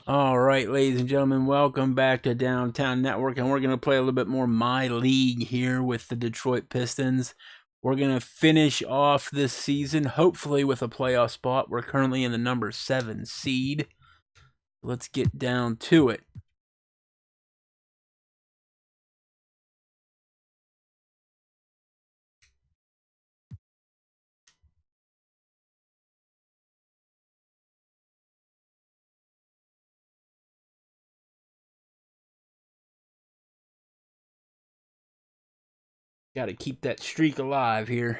All right, ladies and gentlemen, welcome back to Downtown Network, and we're going to play a little bit more MyLeague here with the Detroit Pistons. We're going to finish off this season, hopefully with a playoff spot. We're currently in the number 7 seed. Let's get down to it. Got to keep that streak alive here.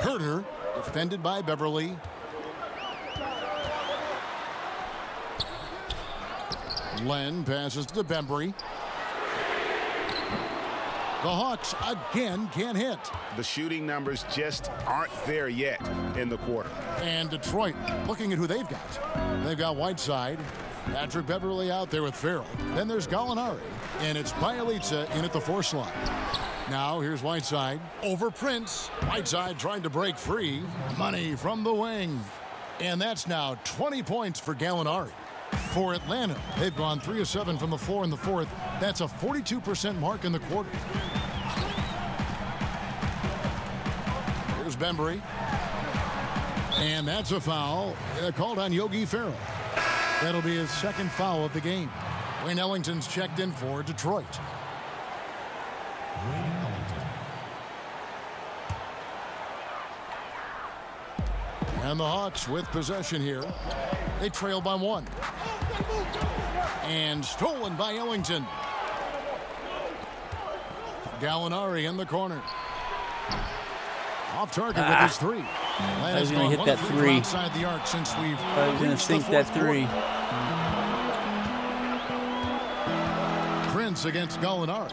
Herter, defended by Beverly. Len passes to Bembry. The Hawks again can't hit. The shooting numbers just aren't there yet in the quarter. And Detroit looking at who they've got. They've got Whiteside. Patrick Beverly out there with Farrell. Then there's Gallinari. And it's Bielitsa in at the 4 slot. Now here's Whiteside over Prince. Whiteside trying to break free. Money from the wing. And that's now 20 points for Gallinari. For Atlanta, they've gone 3 of 7 from the floor in the 4th. That's a 42% mark in the quarter. Here's Bembry. And that's a foul called on Yogi Ferrell. That'll be his 2nd foul of the game. Wayne Ellington's checked in for Detroit. And the Hawks with possession here. They trail by 1. And stolen by Ellington. Gallinari in the corner. Off target with his 3. I was going to hit that 3. Outside the arc since we've I was going to sink that 3. Prince against Gallinari.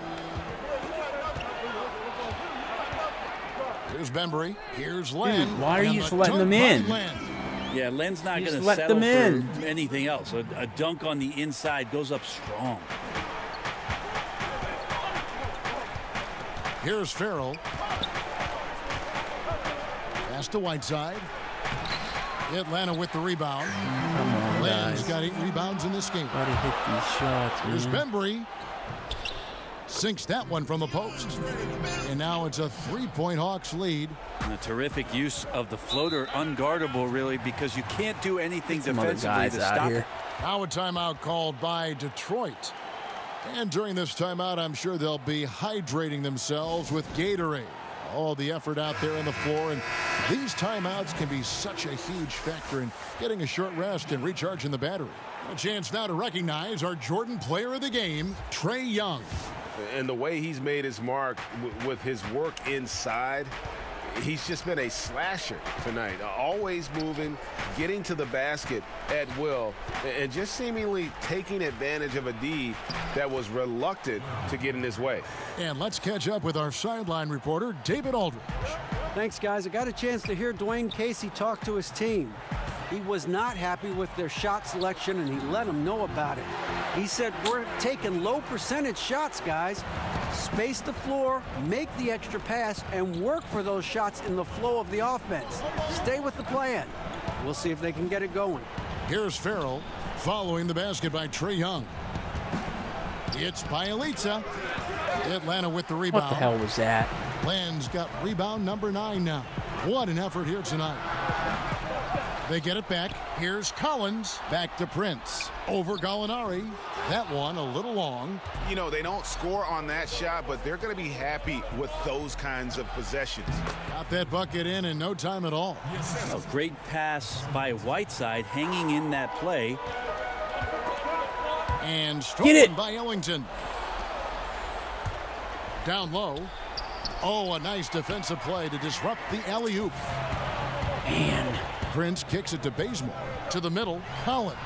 Here's Bembry. Here's Len. Dude, why are you just letting them in? Yeah, Len's not going to let settle them for in. anything else. A dunk on the inside goes up strong. Here's Farrell. Pass to Whiteside. Atlanta with the rebound. Come on, Len's guys. got 8 rebounds in this game. Gotta hit these shots, Here's man. Bembry. Sinks that one from the post. And now it's a 3-point Hawks lead. And a terrific use of the floater, unguardable really, because you can't do anything Some other defensively guys to out stop here. it. Now a timeout called by Detroit. And during this timeout, I'm sure they'll be hydrating themselves with Gatorade. All the effort out there on the floor, and these timeouts can be such a huge factor in getting a short rest and recharging the battery. A chance now to recognize our Jordan player of the game, Trae Young. And the way he's made his mark with his work inside, he's just been a slasher tonight. Always moving, getting to the basket at will, and just seemingly taking advantage of a D that was reluctant to get in his way. And let's catch up with our sideline reporter, David Aldridge. Thanks, guys. I got a chance to hear Dwayne Casey talk to his team. He was not happy with their shot selection, and he let them know about it. He said, we're taking low percentage shots, guys. Space the floor, make the extra pass, and work for those shots in the flow of the offense. Stay with the plan. We'll see if they can get it going. Here's Farrell following the basket by Trae Young. It's Bielitsa. Atlanta with the rebound. What the hell was that? Len's got rebound number 9 now. What an effort here tonight. They get it back. Here's Collins. Back to Prince. Over Gallinari. That one a little long. You know, they don't score on that shot, but they're going to be happy with those kinds of possessions. Got that bucket in no time at all. A great pass by Whiteside, hanging in that play. And Get stolen it. by Ellington. Down low. Oh, a nice defensive play to disrupt the alley-oop. Man. Prince kicks it to Bazemore. to the middle. Collins.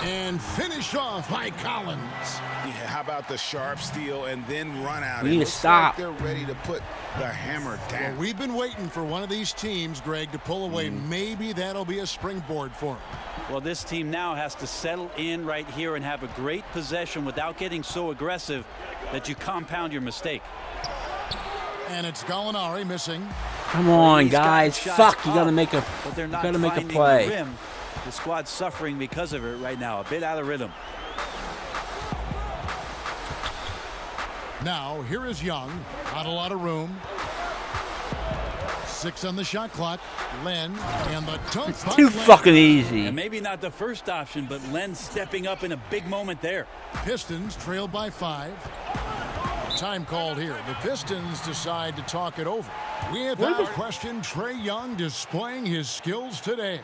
And finished off by Collins. Yeah, how about the sharp steal and then run out? We need to stop. Like they're ready to put the hammer down. Well, we've been waiting for one of these teams, Greg, to pull away. Maybe that'll be a springboard for them. Well, this team now has to settle in right here and have a great possession without getting so aggressive that you compound your mistake. And it's Gallinari missing. Come on, He's got guys. shots Fuck, you up, gotta make a but they're you not gotta make a finding play. the rim. The squad's suffering because of it right now, a bit out of rhythm. Now, here is Young. Not a lot of room. 6 on the shot clock. Len and the dunk. It's too fucking easy. And maybe not the first option, but Len stepping up in a big moment there. Pistons trailed by 5. Time called here. The Pistons decide to talk it over. Without question, Trae Young displaying his skills today.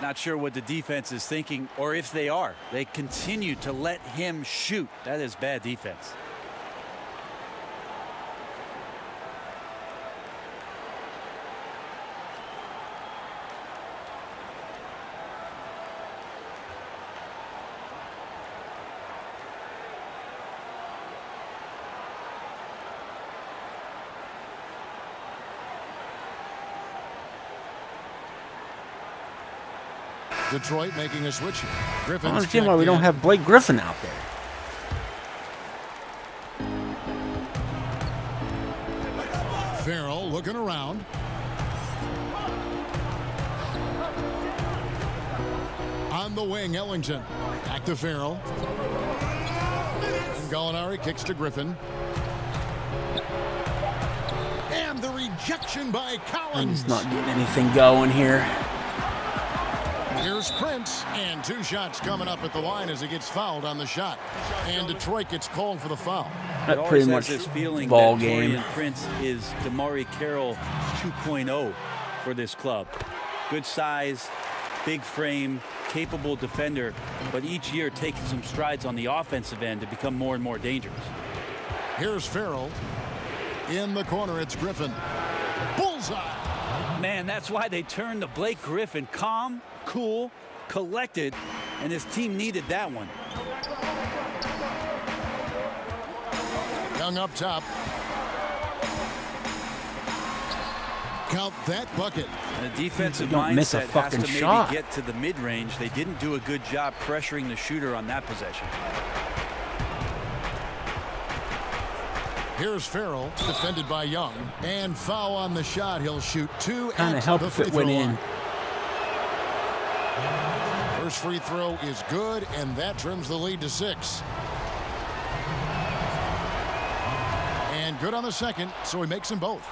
Not sure what the defense is thinking, or if they are. They continue to let him shoot. That is bad defense. Detroit making a switch here. I Griffin's don't understand why we checked don't in. have Blake Griffin out there. Farrell looking around. On the wing, Ellington. Back to Farrell. And Gallinari kicks to Griffin. And the rejection by I'm Collins. just not getting anything going here. Here's Prince, and 2 shots coming up at the line as he gets fouled on the shot. And Detroit gets called for the foul. That It pretty always much has this feeling ball that game. Taurean Prince is DeMarre Carroll 2.0 for this club. Good size, big frame, capable defender, but each year taking some strides on the offensive end to become more and more dangerous. Here's Farrell. In the corner, it's Griffin. Bullseye. Man, that's why they turned to Blake Griffin. Calm, cool, collected, and his team needed that one. Young up top. Count that bucket. And the defensive Don't miss a mindset has fucking to maybe shot. get to the mid-range. They didn't do a good job pressuring the shooter on that possession. Here's Farrell, defended by Young. And foul on the shot. He'll shoot 2 Kind at of helped the if free it throw went in. line. First free throw is good, and that trims the lead to 6. And good on the second, so he makes them both.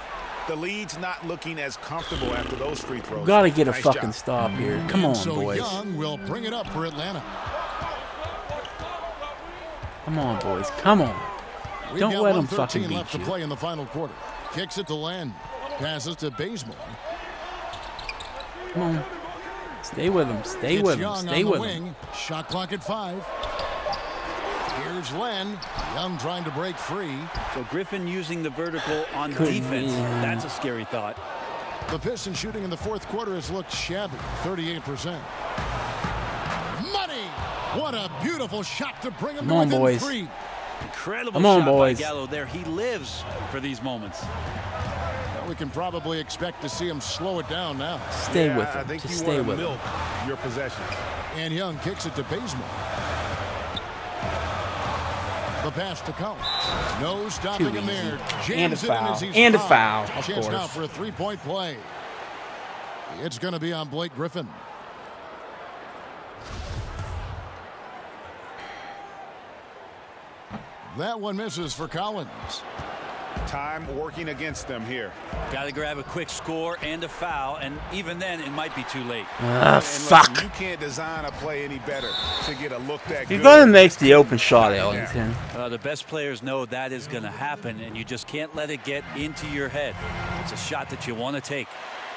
The lead's not looking as comfortable after those free throws. Got to get a Nice fucking job. stop here. Come And on, so boys. Young will bring it up for Atlanta. Come on, boys. Come on. We've Don't got let 'em 1:13 fucking left beat to you. play in the final quarter. Kicks it to Len. Passes to Bazemore. Come on. Stay with him. Stay It's with him. Young Stay on the with him. wing. Shot clock at 5. Here's Len. Young trying to break free. So Griffin using the vertical on Couldn't defense. be. That's a scary thought. The Pistons shooting in the fourth quarter has looked shabby. 38%. Money! What a beautiful shot to bring him Come on, to within boys. 3. Incredible Come on, shot boys. by Gallo there. He lives for these moments. We can probably expect to see him slow it down now. Stay Yeah, with I him. think Just you stay want to with him. milk your possessions. And Young kicks it to Bazemore. The pass to Collins. No stopping Too him there. easy. Jams And a it in foul. as he's And a fouled. foul, of Chance now course. for a three-point play. It's going to be on Blake Griffin. That one misses for Collins. Time working against them here. Got to grab a quick score and a foul, and even then it might be too late. Ah, And listen, fuck. you can't design a play any better to get a look that He good. going to make the open shot, Ellington. The best players know that is going to happen, and you just can't let it get into your head. It's a shot that you want to take.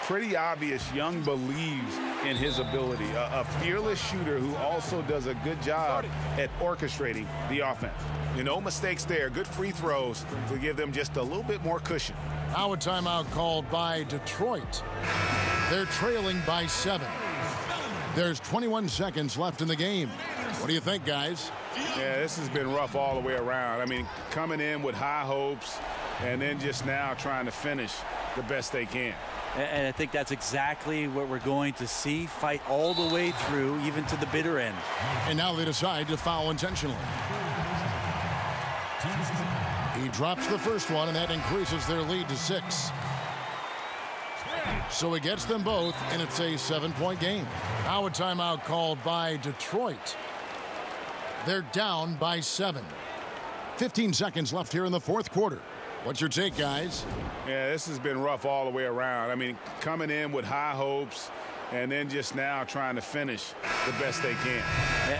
Pretty obvious Young believes in his ability. A fearless shooter who also does a good job at orchestrating the offense. No mistakes there. Good free throws to give them just a little bit more cushion. Now a timeout called by Detroit. They're trailing by 7. There's 21 seconds left in the game. What do you think, guys? Yeah, this has been rough all the way around. I mean, coming in with high hopes and then just now trying to finish the best they can. And I think that's exactly what we're going to see. Fight all the way through, even to the bitter end. And now they decide to foul intentionally. He drops the first one, and that increases their lead to 6. So he gets them both, and it's a 7-point game. Now a timeout called by Detroit. They're down by 7. 15 seconds left here in the fourth quarter. What's your take, guys? Yeah, this has been rough all the way around. I mean, coming in with high hopes and then just now trying to finish the best they can.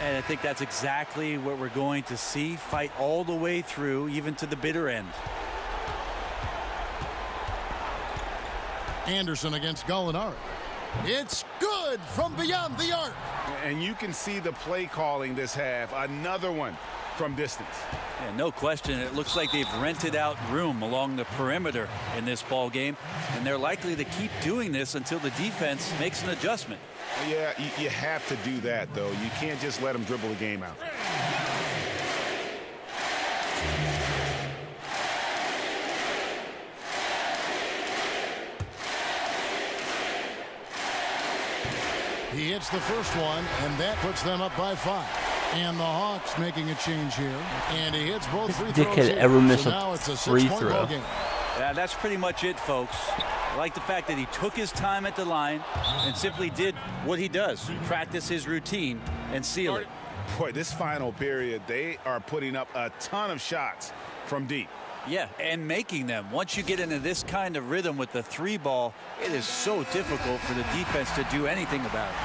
And I think that's exactly what we're going to see. Fight all the way through, even to the bitter end. Anderson against Gallinari. It's good from beyond the arc. And you can see the play calling this half. Another one from distance. Yeah, no question. It looks like they've rented out room along the perimeter in this ball game, and they're likely to keep doing this until the defense makes an adjustment. Yeah, you have to do that, though. You can't just let them dribble the game out. He hits the first one, and that puts them up by 5. And the Hawks making a change here. And he hits both free throws. Dickhead ever miss now a it's a free 6-point throw? ball game. Yeah, that's pretty much it, folks. I like the fact that he took his time at the line and simply did what he does, practice his routine and seal it. Boy, this final period, they are putting up a ton of shots from deep. Yeah, and making them. Once you get into this kind of rhythm with the 3 ball, it is so difficult for the defense to do anything about it.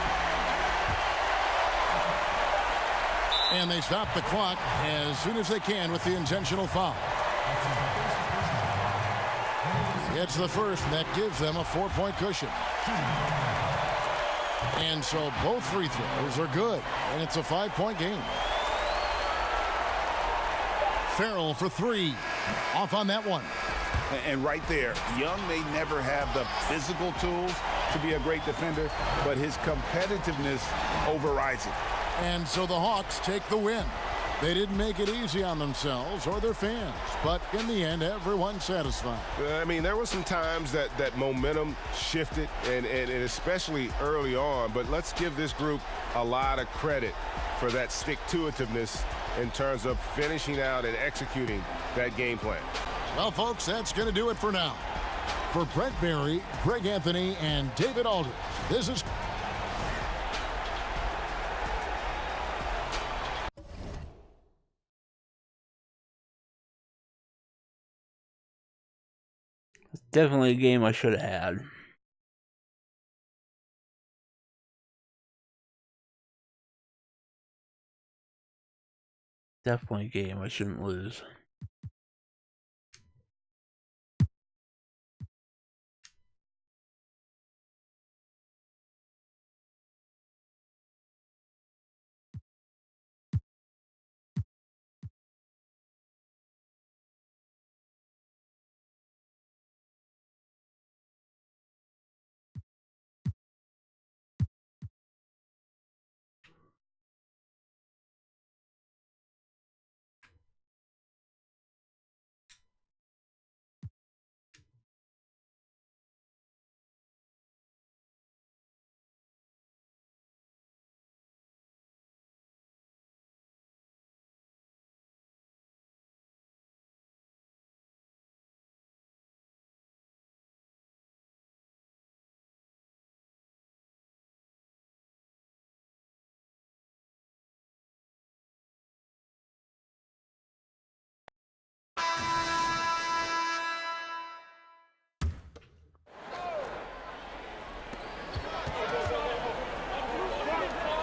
And they stop the clock as soon as they can with the intentional foul. It's the first, and that gives them a 4-point cushion. And so both free throws are good, and it's a 5-point game. Farrell for 3. Off on that one. And right there, Young may never have the physical tools to be a great defender, but his competitiveness overrides it. And so the Hawks take the win. They didn't make it easy on themselves or their fans, but in the end, everyone's satisfied. I mean, there were some times that momentum shifted, and especially early on, but let's give this group a lot of credit for that stick-to-itiveness in terms of finishing out and executing that game plan. Well, folks, that's going to do it for now. For Brent Barry, Greg Anthony, and David Aldridge, this is... Definitely a game I should have had. Definitely a game I shouldn't lose.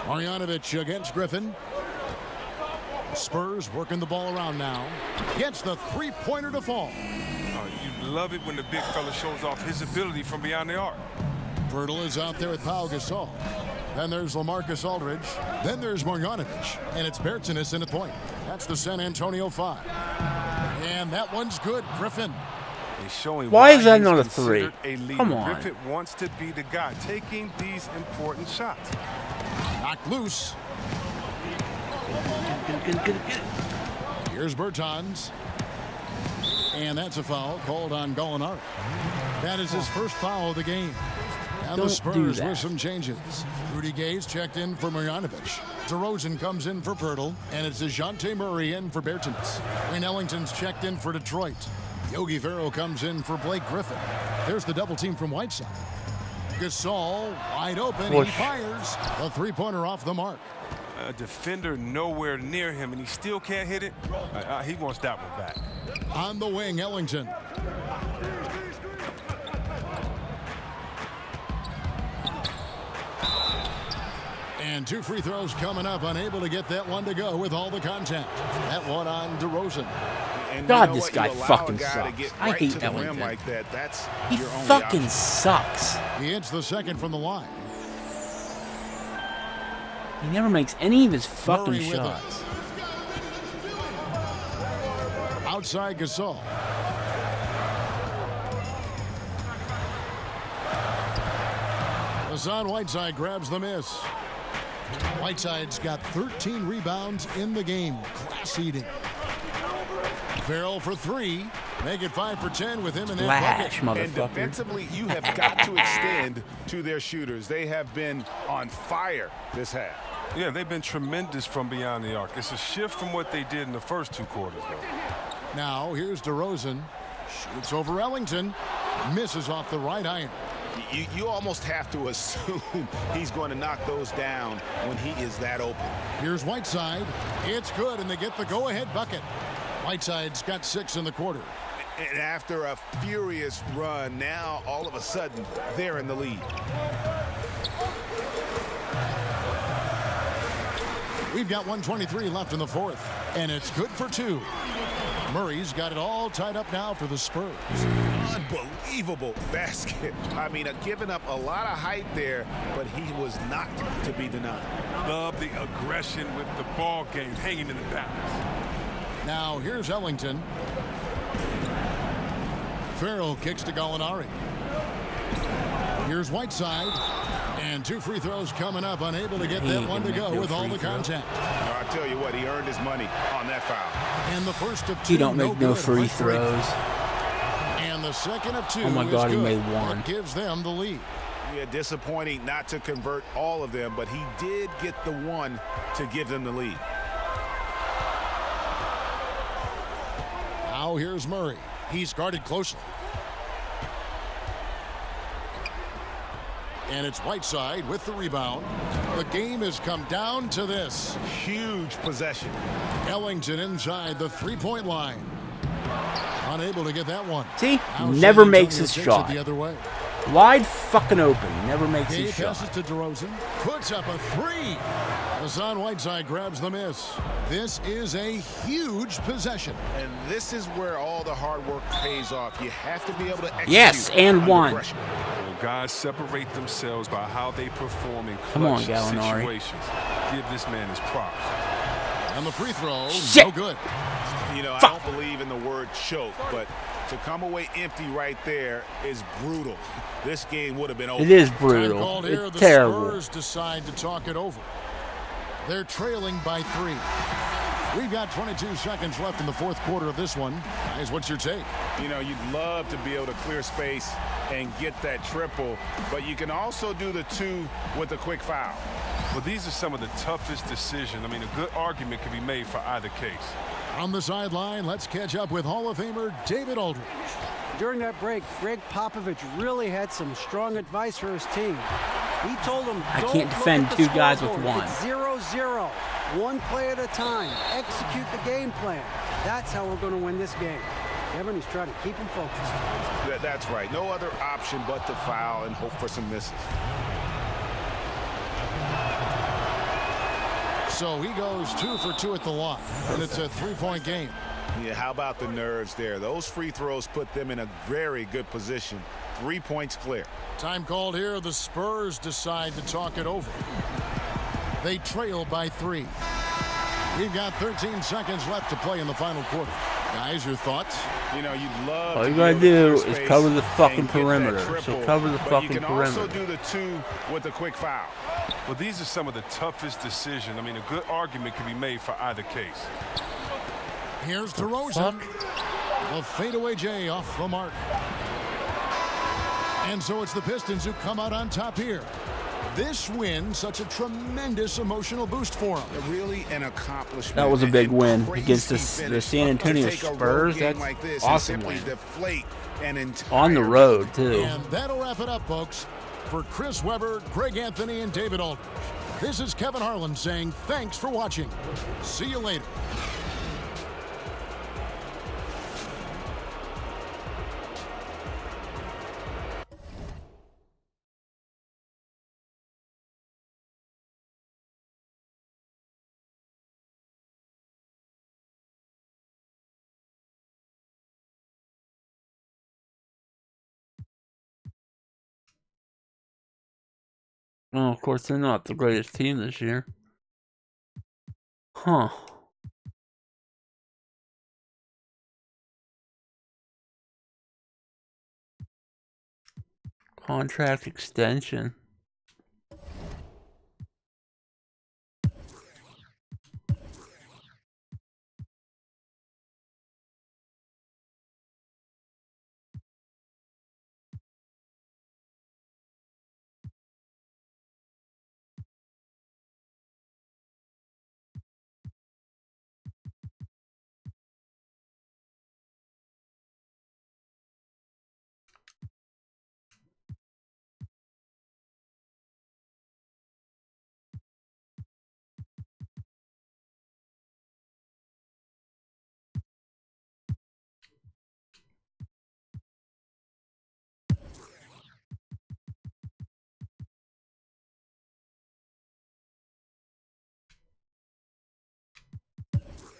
Marjanovic against Griffin. The Spurs working the ball around now. Gets the three-pointer to fall. You love it when the big fella shows off his ability from beyond the arc. Pirtle is out there with Pau Gasol. Then there's LaMarcus Aldridge. Then there's Marjanovic. And it's Bertans in the point. That's the San Antonio 5. And that one's good. Griffin. Showing Why is that he's not a considered 3? A leader. Come on. Griffin wants to be the guy taking these important shots. Knocked loose. Good. Here's Bertans. And that's a foul called on Gallinari. That is his first foul of the game. And the Spurs with some changes. Rudy Gay's checked in for Marjanovic. DeRozan comes in for Pirtle. And it's DeJounte Murray in for Bertans. Wayne Ellington's checked in for Detroit. Yogi Ferrell comes in for Blake Griffin. There's the double team from Whiteside. Gasol wide open. He fires. A three-pointer off the mark. A defender nowhere near him, and he still can't hit it. He wants that one back. On the wing, Ellington. And 2 free throws coming up. Unable to get that one to go with all the contact. That one on DeRozan. And God, you know this what? guy You allow fucking a guy sucks. to get I right hate to the rim Ellington. like that. That's He your only fucking option. sucks. He hits the second from the line. He never makes any of his fucking Murray with shots. Outside Gasol. Hassan Whiteside grabs the miss. Whiteside's got 13 rebounds in the game. Class-eating. Ferrell for 3. Make it 5 for 10 with him in that Flash, bucket. And motherfucker. defensively, you have got to extend to their shooters. They have been on fire this half. Yeah, they've been tremendous from beyond the arc. It's a shift from what they did in the first 2 quarters, though. Now, here's DeRozan. Shoots over Ellington. Misses off the right iron. You almost have to assume he's going to knock those down when he is that open. Here's Whiteside. It's good, and they get the go-ahead bucket. Whiteside's got 6 in the quarter. And after a furious run, now all of a sudden they're in the lead. We've got 1:23 left in the fourth, and it's good for 2. Murray's got it all tied up now for the Spurs. Unbelievable basket. I mean, giving up a lot of height there, but he was not to be denied. Love the aggression with the ball game hanging in the balance. Now, here's Ellington. Ferrell kicks to Gallinari. Here's Whiteside. And 2 free throws coming up. Unable to get that one to go with all the contact. I tell you what, he earned his money on that foul. And the first of 2. He don't make no good. free Right break. throws. And the second of 2 Oh my God, is he good. made 1. That gives them the lead. Yeah, disappointing not to convert all of them, but he did get the one to give them the lead. Now here's Murray. He's guarded closely. And it's Whiteside with the rebound. The game has come down to this. Huge possession. Ellington inside the three-point line. Unable to get that one. See? Now Never San makes Antonio his takes shot. it the other way. Wide fucking open. Never makes Gay his passes shot. to DeRozan. Puts up a 3. Hassan Whiteside grabs the miss. This is a huge possession. And this is where all the hard work pays off. You have to be able to execute. Yes, and under 1. pressure. Well, guys separate themselves by how they perform in Come on, clutch Gallinari. situations. Give this man his props. And the free throw, Shit. no good. You know, I don't believe in the word choke, but to come away empty right there is brutal. This game would have been over. It is Time brutal. called here. It's The terrible. Spurs decide to talk it over. They're trailing by 3. We've got 22 seconds left in the fourth quarter of this one. Guys, what's your take? You know, you'd love to be able to clear space and get that triple, but you can also do the 2 with a quick foul. Well, these are some of the toughest decisions. I mean, a good argument can be made for either case. On the sideline, let's catch up with Hall of Famer David Aldridge. During that break, Greg Popovich really had some strong advice for his team. He told them, I "Don't can't look defend at the 2 guys with scoreboard. 1. It's 0-0. 1 play at a time. Execute the game plan. That's how we're going to win this game." Kevin, he's trying to keep him focused. That's right. No other option but to foul and hope for some misses. So he goes 2 for 2 at the line, and it's a 3-point game. Yeah, how about the nerves there? Those free throws put them in a very good position. 3 points clear. Time called here. The Spurs decide to talk it over. They trail by 3. We've got 13 seconds left to play in the final quarter. Guys, your thoughts? You know, you'd love All to you be gotta able to do clear is space cover the fucking and get that perimeter. triple, So cover the but fucking you can perimeter. also do the 2 with a quick foul. Well, these are some of the toughest decisions. I mean, a good argument can be made for either case. Here's DeRozan. The fadeaway J off the mark. And so it's the Pistons who come out on top here. This win, such a tremendous emotional boost for them. Really an accomplishment. That was a big win against the Finish. San Antonio To take a Spurs. road game That's like this awesome and simply win. deflate an entire On the road, too. And that'll wrap it up, folks. For Chris Webber, Greg Anthony, and David Aldridge, this is Kevin Harlan saying thanks for watching. See you later. Oh, of course, they're not the greatest team this year. Huh. Contract extension.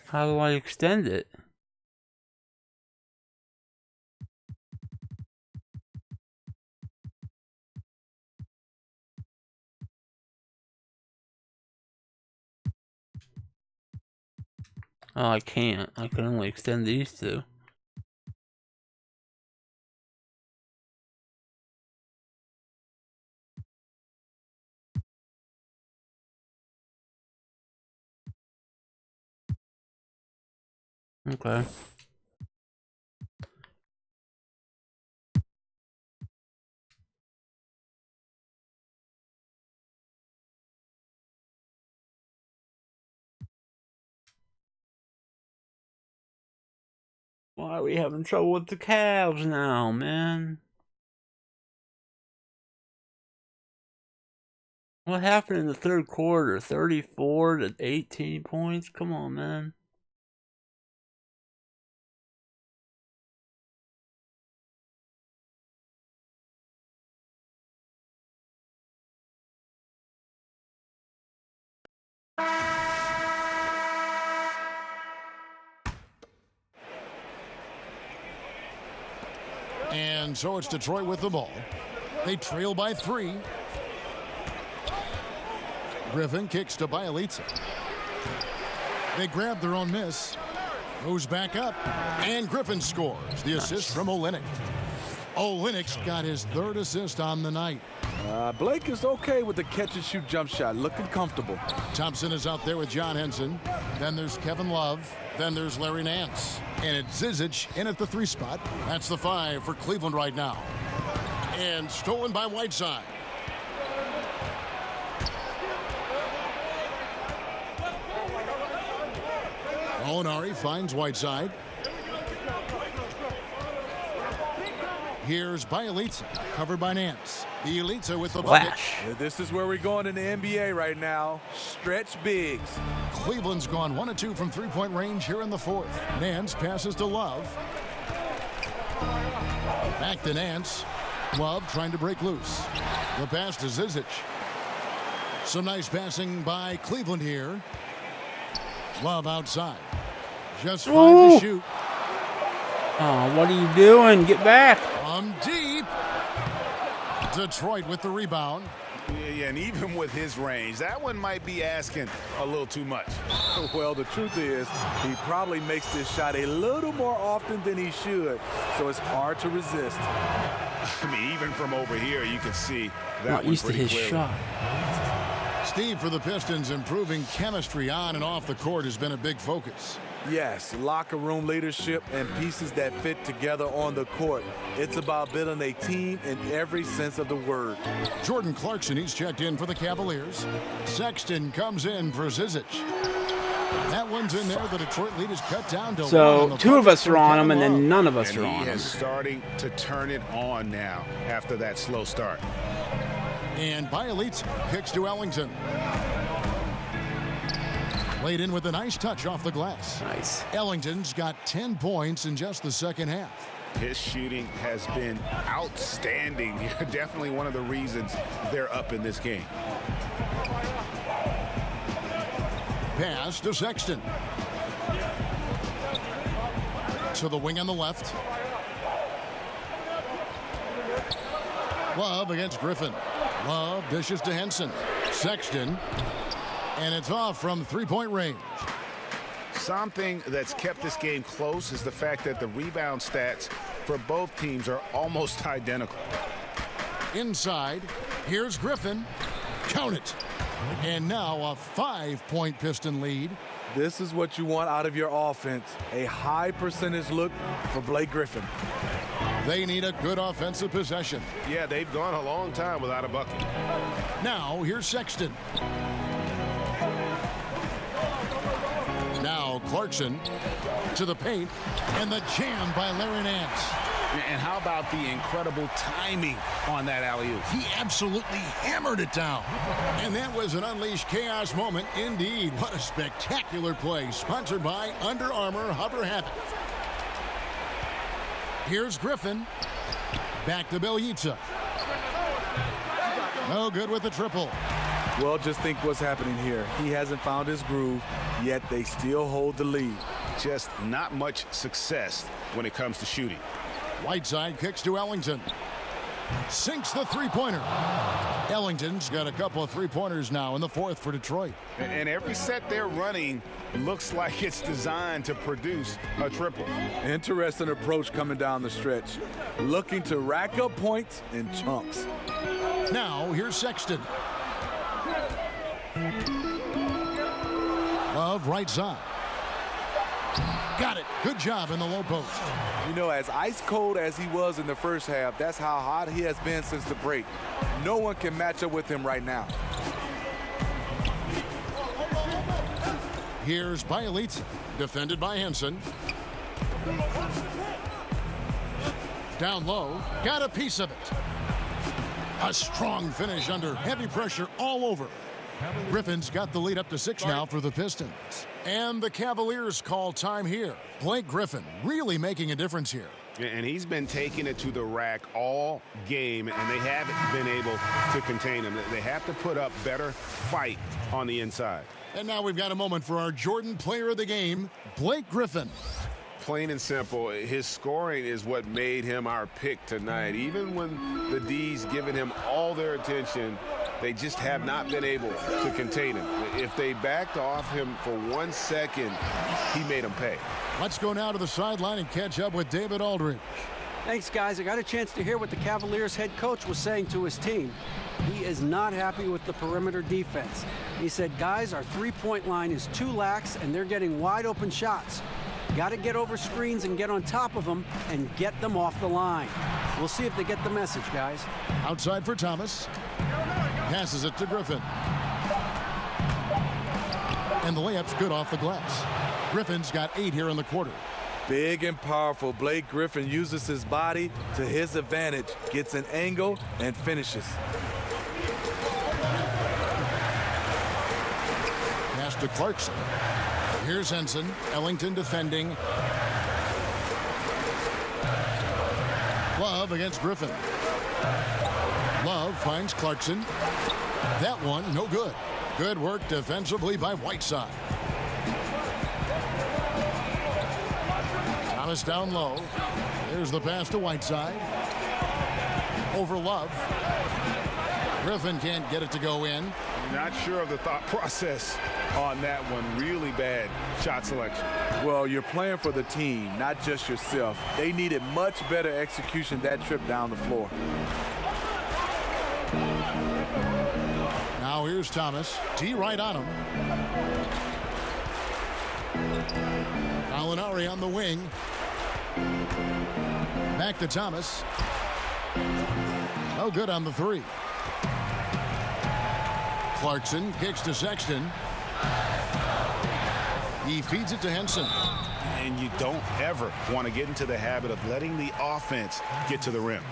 How do I extend it? Oh, I can't. I can only extend these two. Okay. Why are we having trouble with the Cavs now, man? What happened in the third quarter? 34 to 18 points? Come on, man. And so it's Detroit with the ball. They trail by 3. Griffin kicks to Bielitsa. They grab their own miss. Goes back up. And Griffin scores. The assist from Olynyk. Olynyk's got his 3rd assist on the night. Blake is okay with the catch-and-shoot jump shot, looking comfortable. Thompson is out there with John Henson. Then there's Kevin Love. Then there's Larry Nance. And it's Zizic in at the 3 spot. That's the 5 for Cleveland right now. And stolen by Whiteside. Molinari finds Whiteside. Here's Bielitsa, covered by Nance. Bielitsa with the bucket. This is where we're going in the NBA right now. Stretch bigs. Cleveland's gone 1 of 2 from 3-point range here in the 4th. Nance passes to Love. Back to Nance. Love trying to break loose. The pass to Zizic. Some nice passing by Cleveland here. Love outside. Just 5 to shoot. Oh, what are you doing? Get back. From deep. Detroit with the rebound. Yeah, and even with his range, that one might be asking a little too much. Well, the truth is, he probably makes this shot a little more often than he should, so it's hard to resist. I mean, even from over here, you can see that Not one used to pretty his clearly. shot. Steve, for the Pistons, improving chemistry on and off the court has been a big focus. Yes, locker room leadership and pieces that fit together on the court. It's about building a team in every sense of the word. Jordan Clarkson, he's checked in for the Cavaliers. Sexton comes in for Zizic. That one's in there. The Detroit lead is cut down to So one. two of us are on him, and then none of us And are he on him. is starting to turn it on now after that slow start. And Bielitsa kicks to Ellington. Played in with a nice touch off the glass. Nice. Ellington's got 10 points in just the second half. His shooting has been outstanding. Definitely one of the reasons they're up in this game. Pass to Sexton. To the wing on the left. Love against Griffin. Love dishes to Henson. Sexton. And it's off from three-point range. Something that's kept this game close is the fact that the rebound stats for both teams are almost identical. Inside, here's Griffin. Count it. And now a 5-point Piston lead. This is what you want out of your offense. A high percentage look for Blake Griffin. They need a good offensive possession. Yeah, they've gone a long time without a bucket. Now, here's Sexton. Now, Clarkson to the paint, and the jam by Larry Nance. And how about the incredible timing on that alley-oop? He absolutely hammered it down. And that was an unleashed chaos moment indeed. What a spectacular play, sponsored by Under Armour Hover Habit. Here's Griffin. Back to Bielitsa. No good with the triple. Well, just think what's happening here. He hasn't found his groove, yet they still hold the lead. Just not much success when it comes to shooting. Whiteside kicks to Ellington. Sinks the three-pointer. Ellington's got a couple of three-pointers now in the fourth for Detroit. And every set they're running looks like it's designed to produce a triple. Interesting approach coming down the stretch. Looking to rack up points in chunks. Now, here's Sexton. Love right side. Got it. Good job in the low post. You know, as ice cold as he was in the first half, that's how hot he has been since the break. No one can match up with him right now. Here's Bielitsa, defended by Henson. Down low, got a piece of it. A strong finish under heavy pressure all over. Griffin's got the lead up to 6 now for the Pistons. And the Cavaliers call time here. Blake Griffin really making a difference here. And he's been taking it to the rack all game, and they haven't been able to contain him. They have to put up better fight on the inside. And now we've got a moment for our Jordan player of the game, Blake Griffin. Plain and simple, his scoring is what made him our pick tonight. Even when the D's given him all their attention, they just have not been able to contain him. If they backed off him for 1 second, he made them pay. Let's go now to the sideline and catch up with David Aldridge. Thanks, guys. I got a chance to hear what the Cavaliers head coach was saying to his team. He is not happy with the perimeter defense. He said, guys, our three-point line is too lax, and they're getting wide open shots. Got to get over screens and get on top of them and get them off the line. We'll see if they get the message, guys. Outside for Thomas. Passes it to Griffin. And the layup's good off the glass. Griffin's got 8 here in the quarter. Big and powerful, Blake Griffin uses his body to his advantage, gets an angle, and finishes. Pass to Clarkson. Here's Henson. Ellington defending. Love against Griffin. Love finds Clarkson. That one, no good. Good work defensively by Whiteside. Thomas down low. There's the pass to Whiteside. Over Love. Griffin can't get it to go in. Not sure of the thought process on that one. Really bad shot selection. Well, you're playing for the team, not just yourself. They needed much better execution that trip down the floor. Now Now here's Thomas. T right on him. Gallinari on the wing. Back to Thomas. No good on the three. Clarkson kicks to Sexton. He feeds it to Henson. And you don't ever want to get into the habit of letting the offense get to the rim.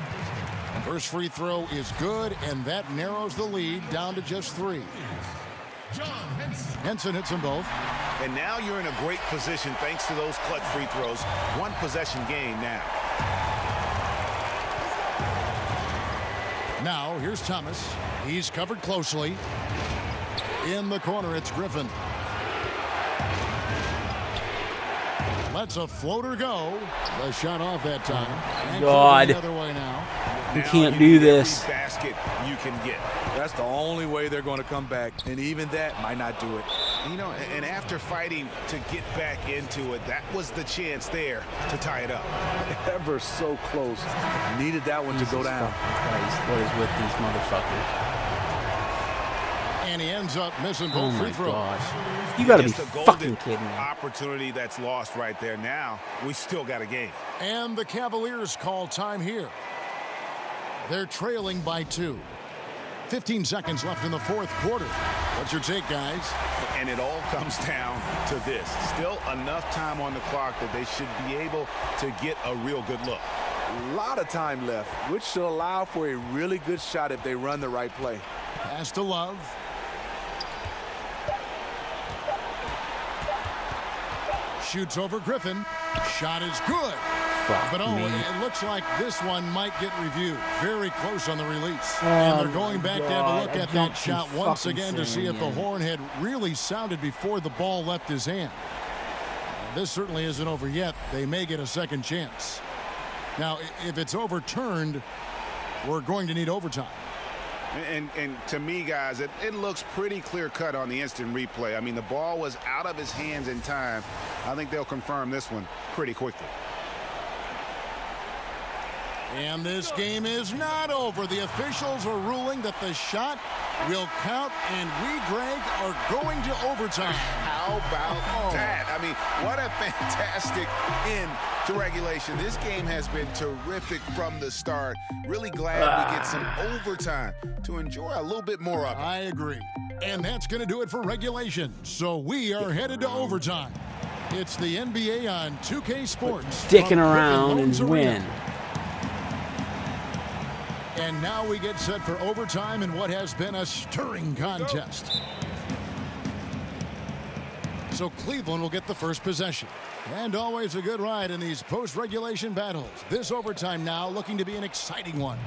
First free throw is good, and that narrows the lead down to just 3. Henson hits them both. And now you're in a great position thanks to those clutch free throws. One possession game now. Now here's Thomas. He's covered closely. In the corner, it's Griffin. Lets a floater go. The shot off that time. And God. the other way now. You can't do this. Every basket you can get. That's the only way they're going to come back, and even that might not do it. You know, and after fighting to get back into it, that was the chance there to tie it up. Ever so close. Needed that one to go down. Christ, what is with these motherfuckers? And he ends up missing both free throws. Gosh. You got to be It's the fucking golden kidding me. opportunity that's lost right there. Now we still got a game. And the Cavaliers call time here. They're trailing by 2. 15 seconds left in the fourth quarter. What's your take, guys? And it all comes down to this. Still enough time on the clock that they should be able to get a real good look. A lot of time left, which should allow for a really good shot if they run the right play. Pass to Love. Shoots over Griffin. Shot is good. Fuck But me. it looks like this one might get reviewed. Very close on the release. Oh, and they're going back to have a look God, at that don't you shot once fucking again to see say if the it. horn had really sounded before the ball left his hand. This certainly isn't over yet. They may get a second chance. Now, if it's overturned, we're going to need overtime. And to me, guys, it looks pretty clear-cut on the instant replay. I mean, the ball was out of his hands in time. I think they'll confirm this one pretty quickly. And this game is not over. The officials are ruling that the shot will count, and we, Greg, are going to overtime. How about that? I mean, what a fantastic end to regulation. This game has been terrific from the start. Really glad we get some overtime to enjoy a little bit more of it. I agree. And that's going to do it for regulation. So we are headed to overtime. It's the NBA on 2K Sports. Dicking from around Griffin and Loans Arena. win. And now we get set for overtime in what has been a stirring contest. So Cleveland will get the first possession. And always a good ride in these post-regulation battles. This overtime now looking to be an exciting one.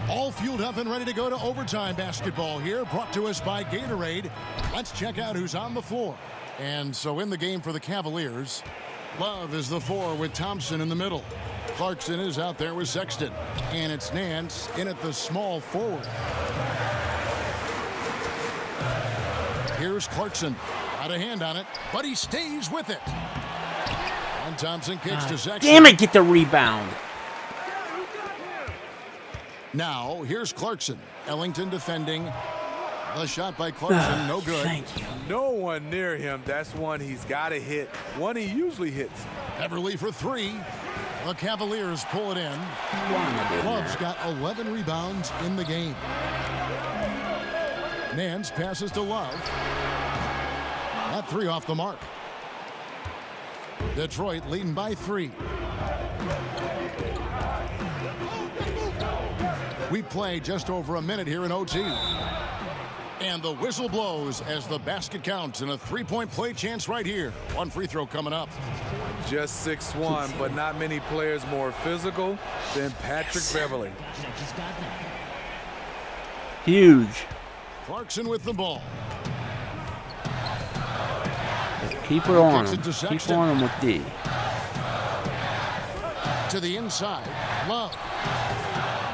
All fueled up and ready to go to overtime basketball here, brought to us by Gatorade. Let's check out who's on the floor. And so in the game for the Cavaliers, Love is the 4 with Thompson in the middle. Clarkson is out there with Sexton. And it's Nance in at the small forward. Here's Clarkson. Got a hand on it, but he stays with it. And Thompson kicks to Sexton. Damn it, get the rebound. Now, here's Clarkson. Ellington defending. The shot by Clarkson, no good. Thank you. No one near him. That's one he's got to hit. One he usually hits. Beverly for 3. The Cavaliers pull it in. Love's got 11 rebounds in the game. Nance passes to Love. That 3 off the mark. Detroit leading by 3. We play just over a minute here in OT. And the whistle blows as the basket counts and a 3-point play chance right here. One free throw coming up. Just 6'1", but not many players more physical than Patrick Beverly. Huge. Clarkson with the ball. Keep it on Kicks him. it to Keep Sexton. on him with D. To the inside. Love.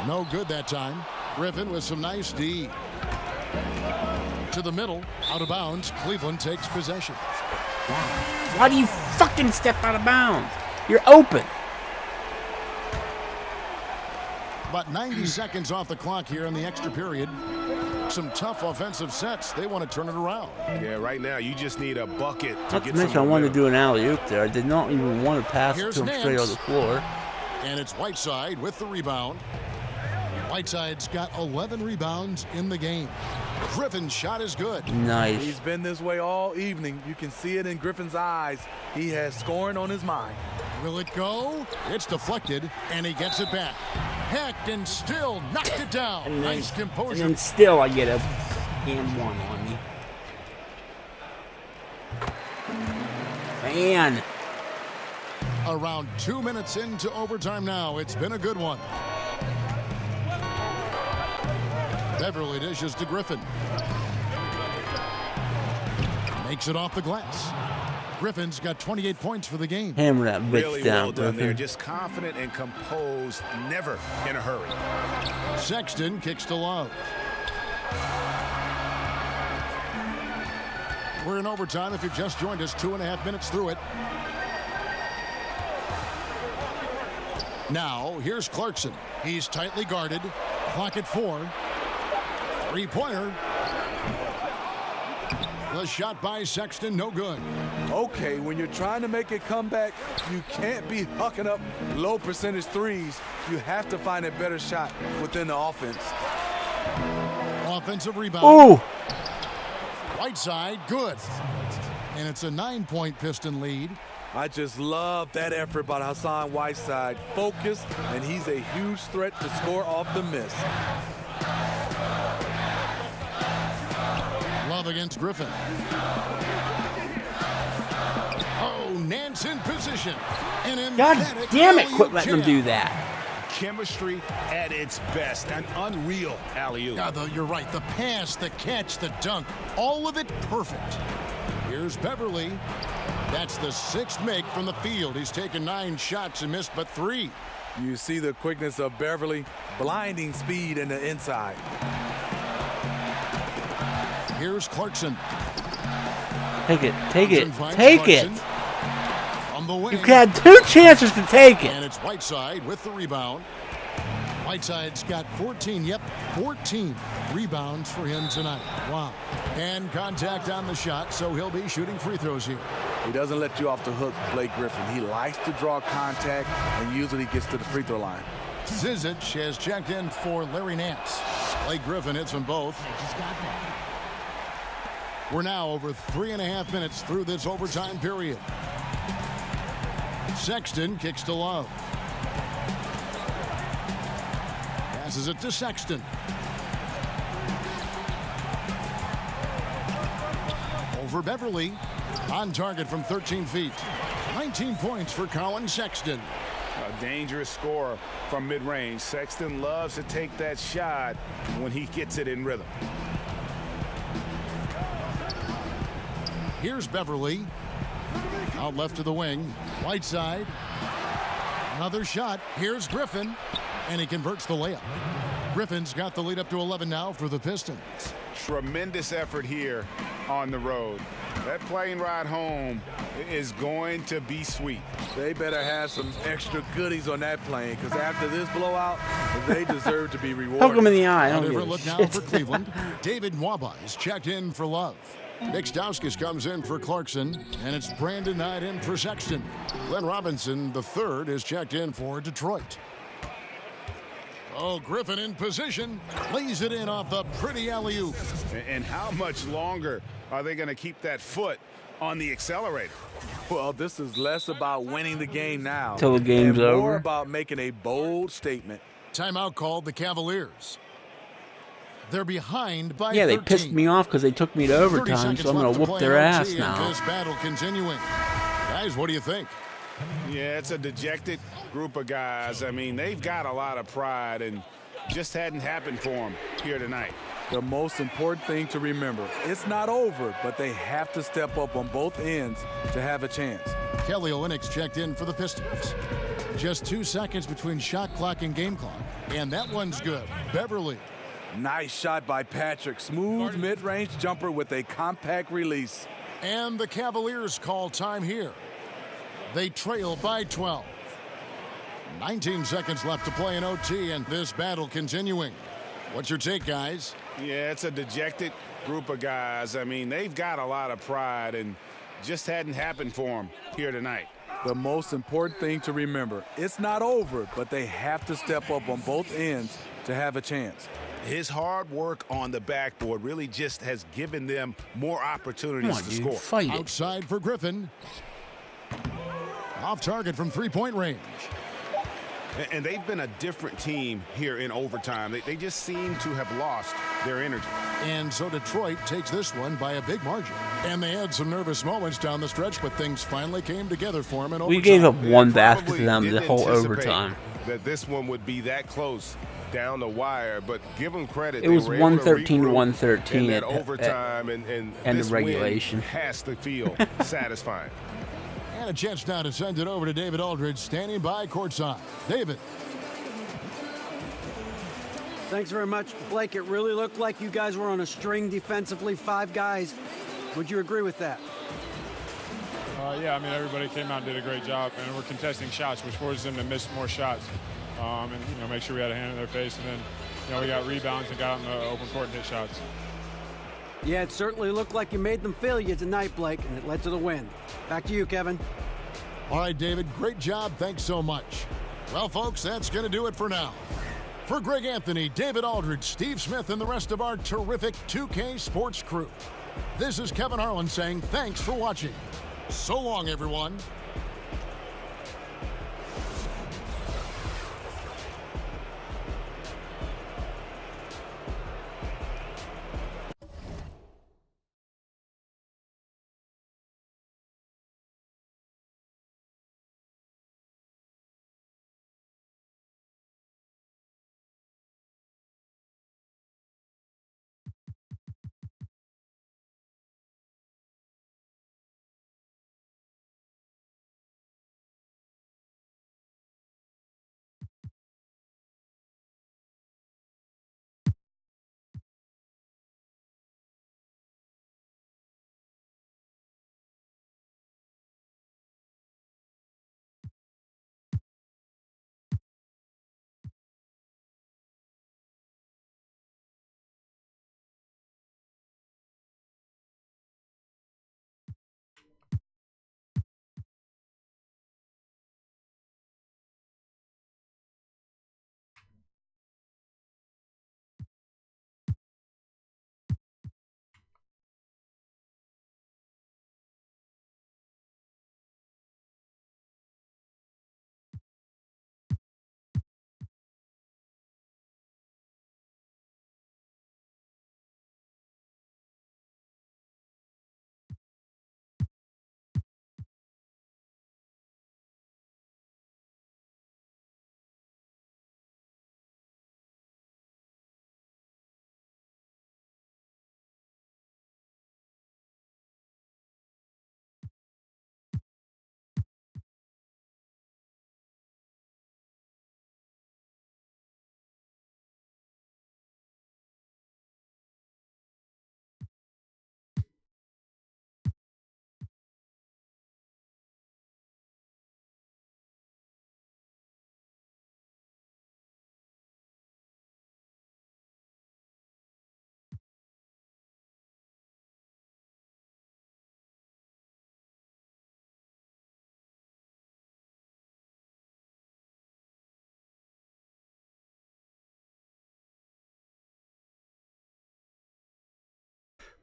No good that time. Griffin with some nice D. To the middle. Out of bounds. Cleveland takes possession. Why do you fucking step out of bounds? You're open. About 90 seconds off the clock here in the extra period. some tough offensive sets. They want to turn it around. Yeah, right now you just need a bucket to Not get to mention, I some wanted to momentum. do an alley-oop there. I did not even want to pass it to him straight on the floor. And it's Whiteside with the rebound. Whiteside's got 11 rebounds in the game. Griffin's shot is good. Nice. He's been this way all evening. You can see it in Griffin's eyes. He has scoring on his mind. Will it go? It's deflected, and he gets it back. Heck, and still knocked it down. And then, Nice composure. and then still I get a and one on me. Man. Around 2 minutes into overtime now. It's been a good one. Beverly dishes to Griffin. Makes it off the glass. Griffin's got 28 points for the game. Hammer that bitch Really down, well done there. Griffin. Just confident and composed, never in a hurry. Sexton kicks to Love. We're in overtime. If you just joined us, 2.5 minutes through it. Now, here's Clarkson. He's tightly guarded. Clock at 4. Three-pointer. The shot by Sexton, no good. Okay, when you're trying to make a comeback, you can't be hucking up low percentage threes. You have to find a better shot within the offense. Offensive rebound. Ooh! Whiteside, good. And it's a 9-point Piston lead. I just love that effort by Hassan Whiteside. Focused, and he's a huge threat to score off the miss. Love against Griffin. Oh, Nance in position. An God emphatic damn it, quit alley-oop letting them jam. do that. Chemistry at its best. An unreal alley-oop. Yeah, you're right. The pass, the catch, the dunk, all of it perfect. Here's Beverly. That's the 6th make from the field. He's taken 9 shots and missed but 3. You see the quickness of Beverly, blinding speed in the inside. Here's Clarkson. Take it. Take it. Finds Take Clarkson it. On the wing. You had 2 chances to take it. And it's Whiteside with the rebound. Whiteside's got 14, 14 rebounds for him tonight. Wow. And contact on the shot, so he'll be shooting free throws here. He doesn't let you off the hook, Blake Griffin. He likes to draw contact and usually gets to the free throw line. Zizic has checked in for Larry Nance. Blake Griffin hits them both. We're now over 3.5 minutes through this overtime period. Sexton kicks to Love. Passes it to Sexton. Over Beverly. On target from 13 feet. 19 points for Colin Sexton. A dangerous scorer from mid-range. Sexton loves to take that shot when he gets it in rhythm. Here's Beverly. Out left to the wing. Whiteside. Another shot. Here's Griffin. And he converts the layup. Griffin's got the lead up to 11 now for the Pistons. Tremendous effort here on the road. That plane ride home is going to be sweet. They better have some extra goodies on that plane, because after this blowout, they deserve to be rewarded. Poke him in the eye. I A don't give different a look now shit. for Cleveland. David Nwaba is checked in for Love. Nick Stauskas comes in for Clarkson, and it's Brandon Knight in for Sexton. Glenn Robinson, the third, is checked in for Detroit. Oh, Griffin in position, lays it in off the pretty alley-oop. And how much longer are they going to keep that foot on the accelerator? Well, this is less about winning the game now. Till the game's and more over. about making a bold statement. Timeout called the Cavaliers. They're behind by Yeah, they 13. pissed me off because they took me to 30 overtime, seconds so I'm left going to to whoop play their in ass OT, and now. this battle continuing. Guys, what do you think? Yeah, it's a dejected group of guys. I mean, they've got a lot of pride and just hadn't happened for them here tonight. The most important thing to remember, it's not over, but they have to step up on both ends to have a chance. Kelly Olynyk's checked in for the Pistons. Just 2 seconds between shot clock and game clock. And that one's good. Beverly. Nice shot by Patrick. Smooth mid-range jumper with a compact release. And the Cavaliers call time here. They trail by 12. 19 seconds left to play in OT, and this battle continuing. What's your take, guys? Yeah, it's a dejected group of guys. I mean, they've got a lot of pride and just hadn't happened for them here tonight. The most important thing to remember, it's not over, but they have to step up on both ends to have a chance. His hard work on the backboard really just has given them more opportunities to score. Fight it. Outside for Griffin. Off target from three-point range. And they've been a different team here in overtime. They just seem to have lost their energy. And so Detroit takes this one by a big margin. And they had some nervous moments down the stretch, but things finally came together for them in overtime. We gave up one basket to Probably them the didn't whole anticipate overtime. that this one would be that close down the wire, but give them credit. It was they were able 113 to regroup 113 in that at overtime, and the regulation. win has to feel satisfying. And a chance now to send it over to David Aldridge, standing by courtside. David. Thanks very much, Blake. It really looked like you guys were on a string defensively, 5 guys. Would you agree with that? Yeah, I mean, everybody came out and did a great job, and we're contesting shots, which forces them to miss more shots, and make sure we had a hand in their face, and then we got rebounds and got out in the open court and hit shots. Yeah, it certainly looked like you made them fail you tonight, Blake, and it led to the win. Back to you, Kevin. All right, David, great job. Thanks so much. Well, folks, that's going to do it for now. For Greg Anthony, David Aldridge, Steve Smith, and the rest of our terrific 2K Sports crew, this is Kevin Harlan saying thanks for watching. So long, everyone.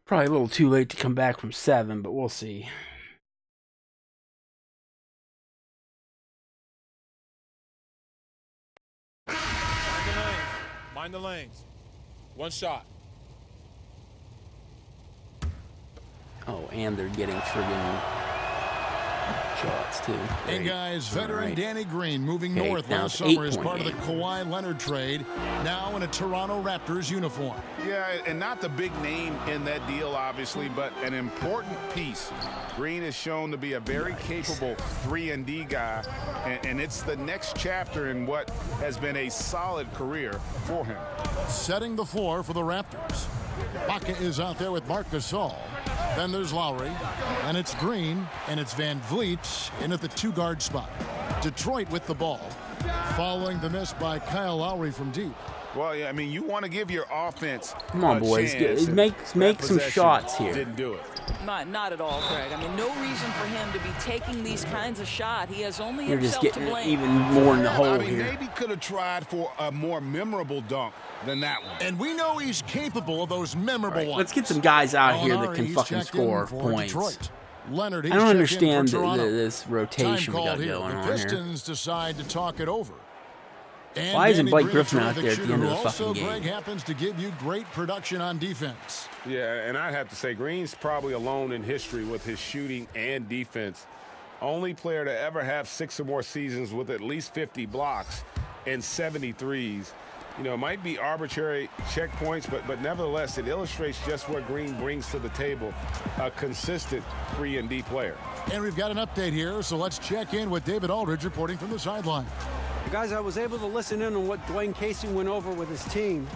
Probably a little too late to come back from 7, but we'll see. Mind the lanes. One shot. Oh, and they're getting friggin' shots, too. Hey, guys, veteran right. Danny Green moving north now last it's summer as 8-point part of the game. Kawhi Leonard trade, now in a Toronto Raptors uniform. Yeah, and not the big name in that deal, obviously, but an important piece. Green is shown to be a very capable 3-and-D guy, and it's the next chapter in what has been a solid career for him. Setting the floor for the Raptors. Baca is out there with Marc Gasol. Then there's Lowry, and it's Green, and it's Van Vliet in at the 2-guard spot. Detroit with the ball. Following the miss by Kyle Lowry from deep. Well, yeah, I mean, you want to give your offense Come on, boys. chance, Make some shots here. Didn't do it. Not at all, Greg. I mean, no reason for him to be taking these kinds of shots. He has only You're just himself to getting blame. even more in the hole I mean, here. maybe could have tried for a more memorable dunk than that one. And we know he's capable of those memorable ones. Let's get some guys out here that can He's fucking checked in score for points. Detroit. Leonard, I he's don't checked in understand for Toronto. this rotation Time we got called here. going The on here. Pistons decide to talk it over. And Why isn't Danny Blake Green's Griffin out terrific there at the shooter, end of the who fucking also, game? Greg, happens to give you great production on defense. Yeah, and I'd have to say Green's probably alone in history with his shooting and defense. Only player to ever have 6 or more seasons with at least 50 blocks and 73s. You know, it might be arbitrary checkpoints, but nevertheless, it illustrates just what Green brings to the table, a consistent 3-and-D player. And we've got an update here, so let's check in with David Aldridge reporting from the sideline. Guys, I was able to listen in on what Dwayne Casey went over with his team.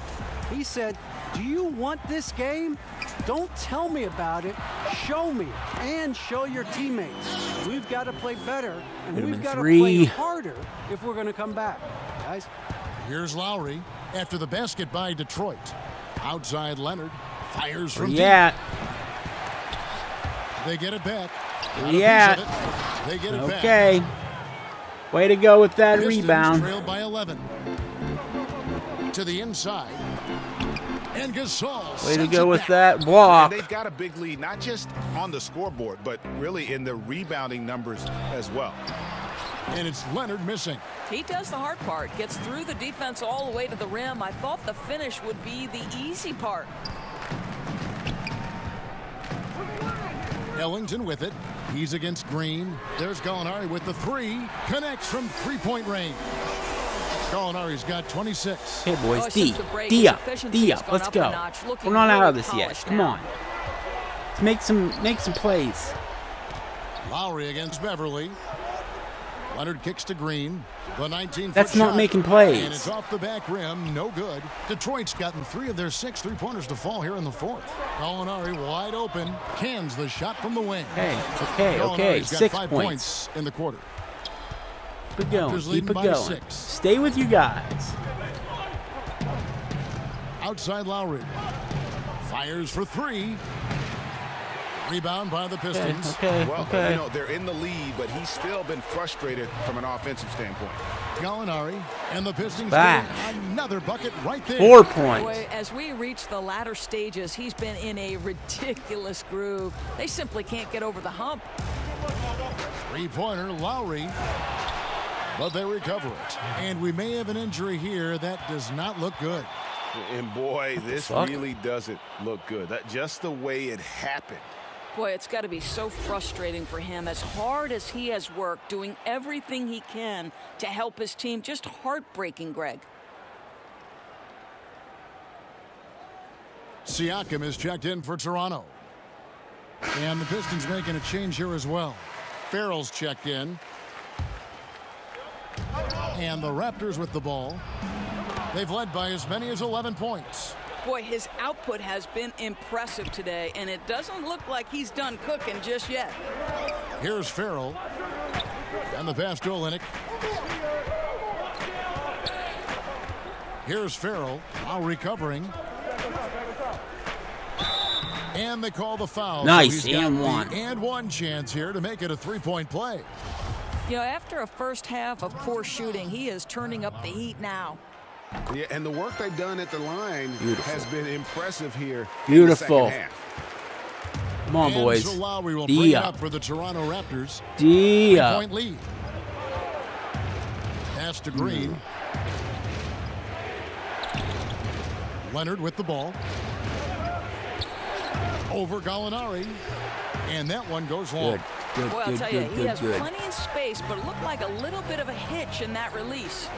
He said, do you want this game? Don't tell me about it. Show me and show your teammates. We've got to play better, and we've got to play harder if we're going to come back. Guys. Here's Lowry after the basket by Detroit. Outside Leonard fires from deep. They get it back. They get it back. Okay. Way to go with that Pistons rebound. Trailed by 11. To the inside. And Gasol. Way to go with that block. And they've got a big lead, not just on the scoreboard, but really in the rebounding numbers as well. And it's Leonard missing. He does the hard part, gets through the defense all the way to the rim. I thought the finish would be the easy part. Ellington with it. He's against Green. There's Gallinari with the 3. Connects from three-point range. Gallinari's got 26. Hey, boys. D up. Let's go. We're not out of this yet. Come on. Let's make some plays. Lowry against Beverly. Leonard kicks to Green. The 19-foot That's not shot, making plays. And it's off the back rim. No good. Detroit's gotten 3 of their 6 three-pointers to fall here in the 4th. Gallinari wide open. Cans the shot from the wing. Okay. 6 5 points in the quarter. Keep it going. Keep it going. 6. Stay with you guys. Outside Lowry. Fires for 3. Rebound by the Pistons. Well, you know, they're in the lead, but he's still been frustrated from an offensive standpoint. Gallinari and the Pistons getting another bucket right there. 4 points. Boy, as we reach the latter stages, he's been in a ridiculous groove. They simply can't get over the hump. 3-pointer, Lowry. But they recover it. And we may have an injury here that does not look good. And boy, this really doesn't look good. Just the way it happened. Boy, it's got to be so frustrating for him. As hard as he has worked, doing everything he can to help his team, just heartbreaking, Greg. Siakam is checked in for Toronto. And the Pistons making a change here as well. Farrell's checked in. And the Raptors with the ball. They've led by as many as 11 points. Boy, his output has been impressive today, and it doesn't look like he's done cooking just yet. Here's Farrell. And the pass to Olynyk. Here's Farrell. Now recovering. And they call the foul. Nice, so and one. And one chance here to make it a 3-point play. You know, after a first half of poor shooting, he is turning up the heat now. Yeah, and the work they've done at the line has been impressive here. Beautiful. In the second half. Come on, boys. So Lowry will bring it up for the Toronto Raptors. 3-point lead. Pass to Green. Leonard with the ball. Over Gallinari. And that one goes long. Well, I'll tell you, he has plenty of space, but it looked like a little bit of a hitch in that release.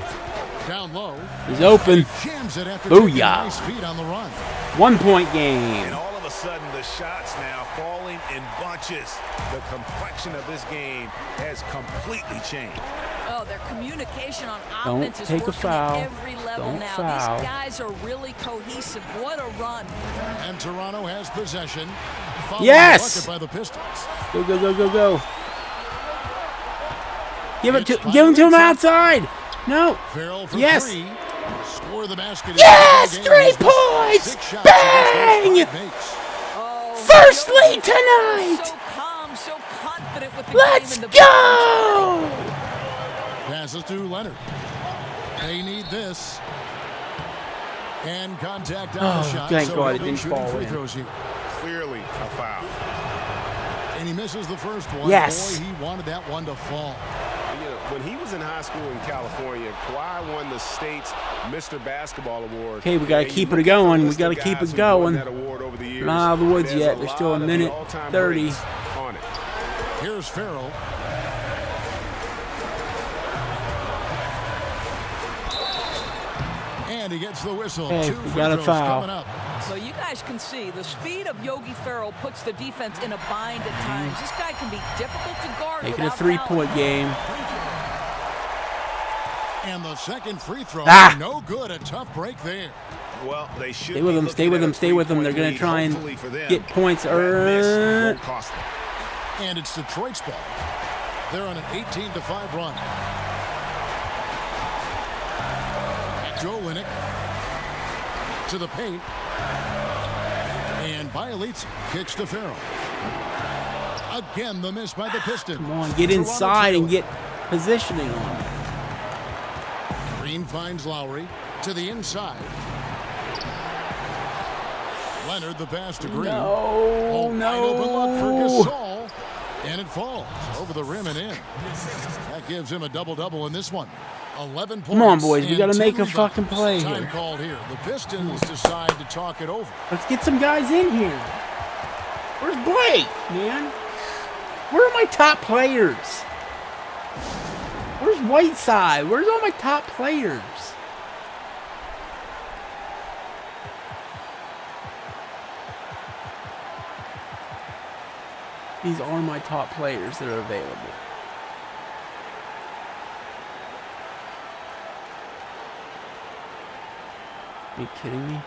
Down low. He's open. Jams it after taking nice feet on the run. 1-point game. And all of a sudden, the shots now falling in bunches. The complexion of this game has completely changed. Oh, their communication on offense is take a working foul. at every level now. Foul. These guys are really cohesive. What a run. And Toronto has possession. Yes! By the Pistons. Go. Give him to him outside. No. Farrell for Yes. 3. Score the basket. Yes! 3 points! Bang! Oh, First Yogi lead tonight! So calm, so confident with the Let's game in the go! Passes to Leonard. They need this. And contact on the shot. Thank so God he'll it be didn't shooting fall free in. throws here. Clearly a foul. And he misses the first one. Yes. Boy, he wanted that one to fall. You know, when he was in high school in California, Kawhi won the state's Mr. Basketball Award. Okay, we gotta And keep you it look at the going. We list gotta of keep guys it who won going. that award over the years, Not out of the woods there's yet. a There's still a lot of minute the all-time 30. greats on it. Here's Farrell. And he gets the whistle. Hey, 2 we free got a throws foul. coming up. So you guys can see the speed of Yogi Ferrell puts the defense in a bind at times. This guy can be difficult to guard. Make it a without 3-point fouling. game. And the second free throw. Ah! No good. A tough break there. Well, they should Stay with be them, stay looking with at them, a stay with them. They're 3-point gonna lead, try and hopefully for them. get points. That miss won't cost them. And it's Detroit's ball. They're on an 18-5 run. Joe Winnick to the paint. And Bielitsa kicks to Farrell. Again, the miss by the Pistons. Come on, get Toronto inside and trailing. get positioning on. Green finds Lowry to the inside. Leonard the pass to Green. No, Wide open look for no. Gasol. And it falls over the rim and in. That gives him a double-double in this one. 11 points. Come on, boys. We and got to 10 make a rebounds. fucking play Time here. called here. The Pistons decide to talk it over. Let's get some guys in here. Where's Blake, man? Where are my top players? Where's Whiteside? Where's all my top players? These are my top players that are available. Are you kidding me?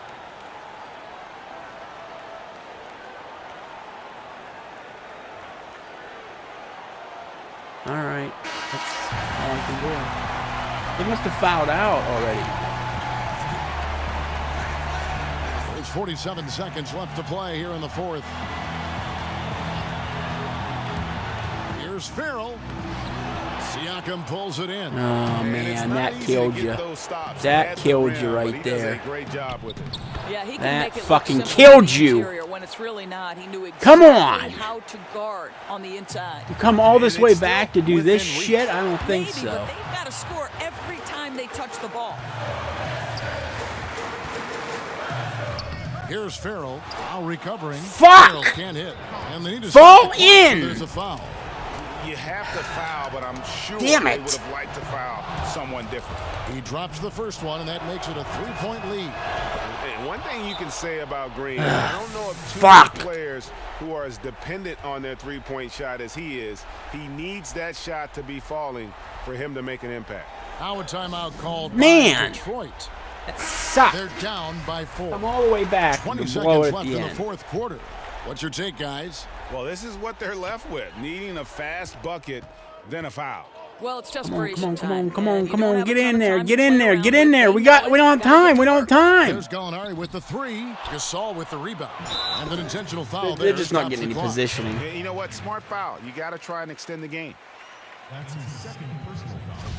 Alright, that's all I can do. They must have fouled out already. There's 47 seconds left to play here in the fourth. Here's Farrell. Siakam pulls it in. Oh And it's man, not that easy to killed get you. those stops That at the killed rim, you but right he does there. a great job with it. Yeah, he can That make it fucking look simple killed on the you. interior when it's really not. He knew Come exactly on. how to guard on the inside. You come all this And way it's back to still do this within reach. shit? I don't think Maybe, so. but they've got to score every time they touch the ball. Here's Farrell. Now recovering. Fuck! Farrell can't hit. And they need to Fall stop the clock, so in! there's a foul. You have to foul, but I'm sure Damn they it. would have liked to foul someone different. He drops the first one, and that makes it a 3-point lead. And one thing you can say about Green, I don't know of too Fuck. many players who are as dependent on their three-point shot as he is. He needs that shot to be falling for him to make an impact. Now a timeout called Man. by Detroit. That sucked. They're down by 4. Come all the way back 20 to blow seconds it at left the in the end. fourth quarter. What's your take, guys? Well, this is what they're left with, needing a fast bucket, then a foul. Well, it's Come on, desperation come on, time. come on, and come you on, don't have get a ton in of there, time get to in play there, around get with. in there. They We know got, it. we don't have Gotta get time, to we don't have time. There's Gallinari with the 3. Gasol with the rebound. And an intentional foul They're there. just not stops getting the any clock. positioning. You know what? Smart foul. You got to try and extend the game. That's his second personal foul.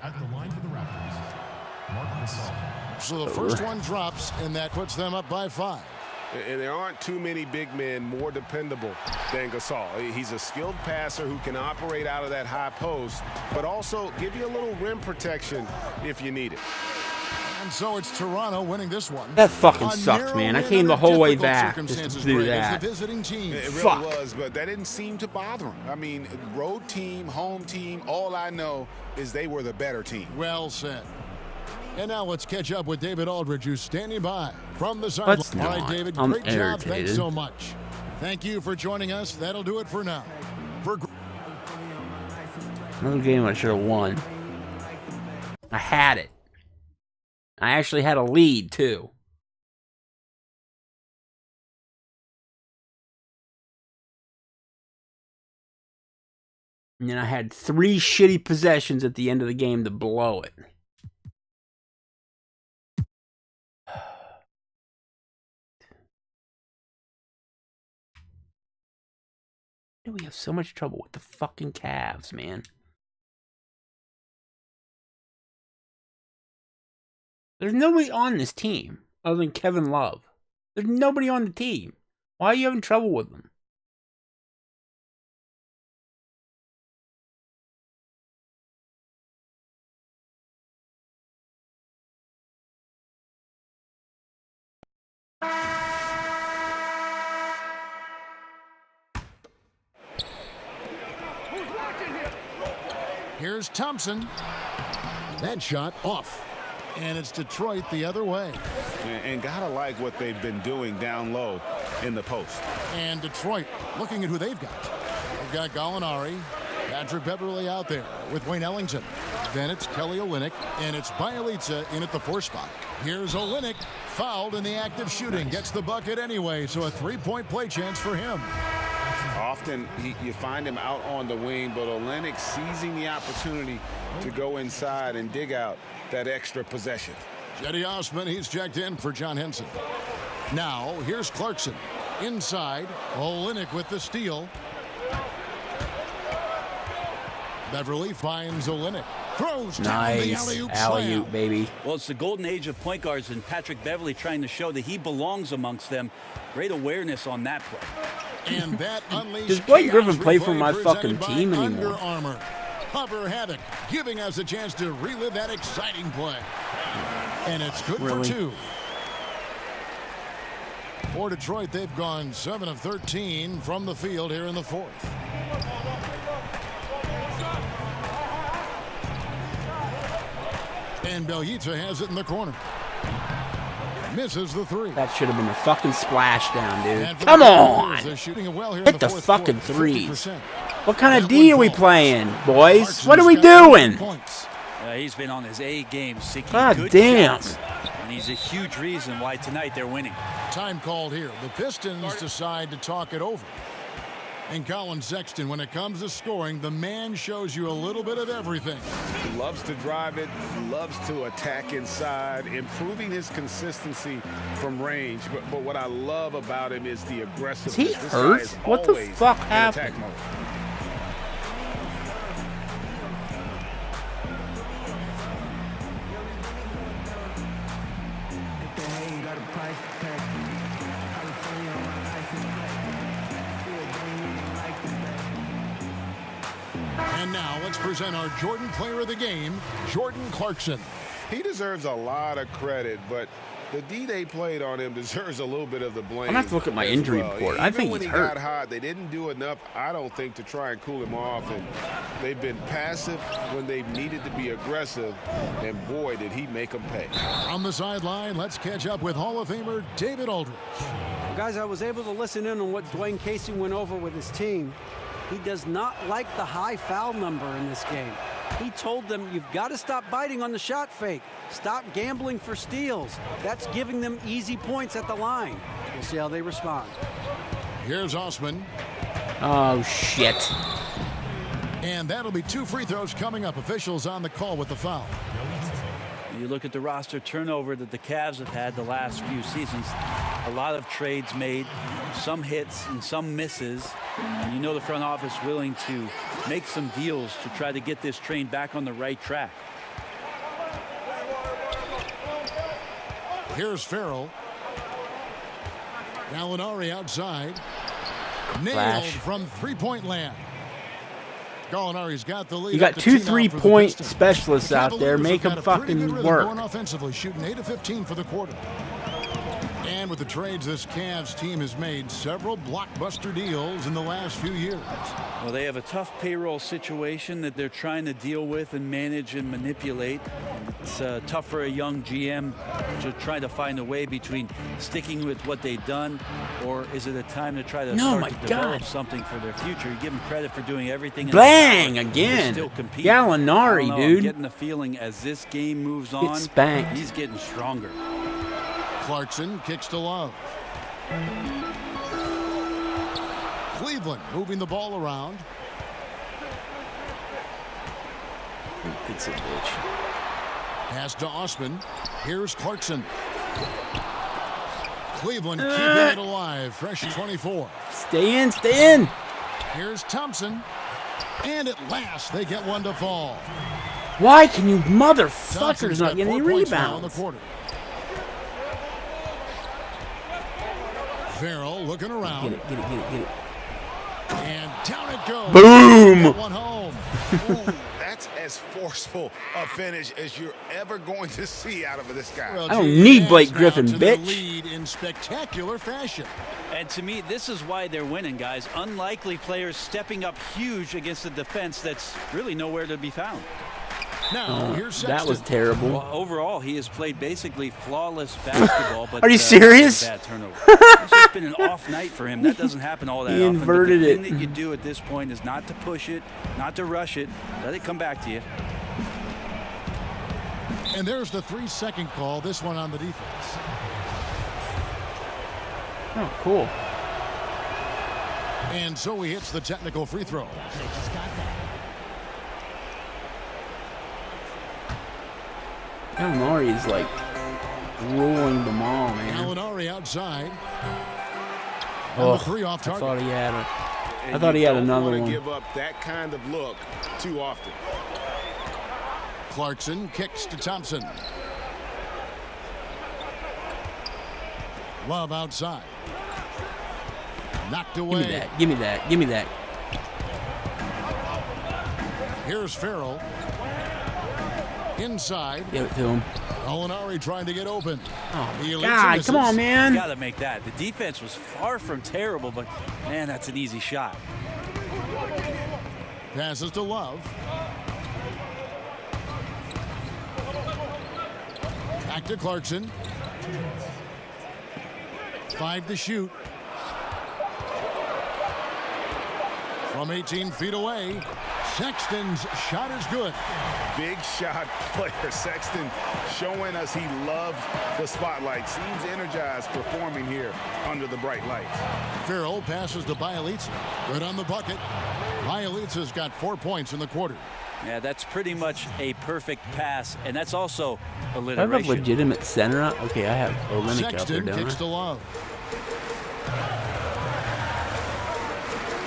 At the line for the Raptors, Mark Gasol. So the first one drops, and that puts them up by 5. And there aren't too many big men more dependable than Gasol. He's a skilled passer who can operate out of that high post, but also give you a little rim protection if you need it. And so it's Toronto winning this one. That fucking A sucked, narrow man. I win came the under whole way difficult back just to circumstances, do Greg, as that. the visiting team. It really Fuck. was, but that didn't seem to bother him. I mean, road team, home team, all I know is they were the better team. Well said. And now let's catch up with David Aldridge, who's standing by from the sideline. Let's All right, not. David, I'm great job. Thanks irritated. so much. Thank you for joining us. That'll do it for now. For Another game I should have won. I had it. I actually had a lead, too. And then I had 3 shitty possessions at the end of the game to blow it. We have so much trouble with the fucking Cavs, man. There's nobody on this team other than Kevin Love. There's nobody on the team. Why are you having trouble with them? Here's Thompson. That shot off. And it's Detroit the other way. And gotta like what they've been doing down low in the post. And Detroit looking at who they've got. They've got Gallinari, Patrick Beverly out there with Wayne Ellington. Then it's Kelly Olynyk, and it's Bielitsa in at the 4 spot. Here's Olynyk, fouled in the act of shooting. Gets the bucket anyway, so a 3-point play chance for him. Often you find him out on the wing, but Olynyk seizing the opportunity to go inside and dig out that extra possession. Cedi Osman, he's checked in for John Henson. Now, here's Clarkson. Inside, Olynyk with the steal. Beverly finds Olynyk. Throws down the alley-oop slam. Baby. Well, it's the golden age of point guards, and Patrick Beverly trying to show that he belongs amongst them. Great awareness on that play. And that unleashed Does Blake Griffin play for my fucking team anymore? Under Armour. Hover Havoc giving us a chance to relive that exciting play. And it's good for 2. For Detroit, they've gone 7 of 13 from the field here in the 4th. And Bielitsa has it in the corner. Misses the 3. That should have been a fucking splashdown, dude. Come on! Well hit the fucking threes. What kind of D are we playing, boys? What are we doing? He's been on his A game, seeking God good damn. shots, and he's a huge reason why tonight they're winning. Time called here. The Pistons decide to talk it over. And Colin Sexton, when it comes to scoring, the man shows you a little bit of everything. He loves to drive it, loves to attack inside, improving his consistency from range. But what I love about him is the aggressiveness. Is he hurt? What the fuck happened? And now let's present our Jordan Player of the Game, Jordan Clarkson. He deserves a lot of credit, but the D they played on him deserves a little bit of the blame. I'm gonna have to look at my injury report. I think when he's he hurt. got hot, they didn't do enough, I don't think, to try and cool him off. And they've been passive when they've needed to be aggressive. And boy, did he make them pay. On the sideline, let's catch up with Hall of Famer David Aldridge. Guys, I was able to listen in on what Dwayne Casey went over with his team. He does not like the high foul number in this game. He told them, you've got to stop biting on the shot fake. Stop gambling for steals. That's giving them easy points at the line. We'll see how they respond. Here's Osman. Oh, shit. And that'll be 2 free throws coming up. Officials on the call with the foul. You look at the roster turnover that the Cavs have had the last few seasons. A lot of trades made, some hits and some misses. And you know the front office willing to make some deals to try to get this train back on the right track. Here's Farrell. Gallinari outside. Nailed Flash. from 3-point land. Gallinari's got the lead. You got 2 3-point specialists out there. Make them fucking work. Going offensively, shooting 8 of 15 for the quarter. And with the trades this Cavs team has made, several blockbuster deals in the last few years. Well, they have a tough payroll situation that they're trying to deal with and manage and manipulate. It's tough for a young GM to try to find a way between sticking with what they've done, or is it a time to try to start to develop something for their future? You give them credit for doing everything. Bang again. Still compete. Gallinari, dude. I'm getting the feeling as this game moves on, spanked. he's getting stronger. Clarkson kicks to Love. Cleveland moving the ball around. It's a bitch. Pass to Osman. Here's Clarkson. Cleveland keeping it alive. Fresh 24. Stay in, stay in. Here's Thompson. And at last, they get one to fall. Why can you motherfuckers Thompson's not got get any 4 points now in the rebounds? quarter. Farrell looking around. Get it, get it, get it, get it. And down it goes. Boom! Get one home. Ooh, that's as forceful a finish as you're ever going to see out of this guy. Well, I don't Jay need adds Blake now Griffin, to their bitch. lead in spectacular fashion. And to me, this is why they're winning, guys. Unlikely players stepping up huge against a defense that's really nowhere to be found. Now, here's Sexton. That was terrible. Well, overall, he has played basically flawless basketball. But Are you serious? Bad turnover. It's just been an off night for him. That doesn't happen all that He often. inverted but the it. thing that you do at this point is not to push it, not to rush it. Let it come back to you. And there's the 3-second call. This one on the defense. Oh, cool. And so he hits the technical free throw. Gallinari is like rolling the ball, man. Gallinari outside. And Oh, the 3 off I target. thought he had And I thought he you had don't another wanna one. give up that kind of look too often. Clarkson kicks to Thompson. Love outside. Knocked Give away. me that. Give me that. Give me that. Here's Farrell. Inside. Give it to him. Gallinari trying to get open. Oh, He my leads and God. misses. Come on, man. Got to make that. The defense was far from terrible, but, man, that's an easy shot. Passes to Love. Back to Clarkson. 5 to shoot. From 18 feet away, Sexton's shot is good. Big shot player. Sexton showing us he loves the spotlight. Seems energized performing here under the bright lights. Farrell passes to Bielitsa. Good on the bucket. Bielitsa's got 4 points in the quarter. Yeah, that's pretty much a perfect pass, and that's also I have a alliteration. legitimate center. Okay, I have Olenek out there, Sexton don't kicks I? to Love.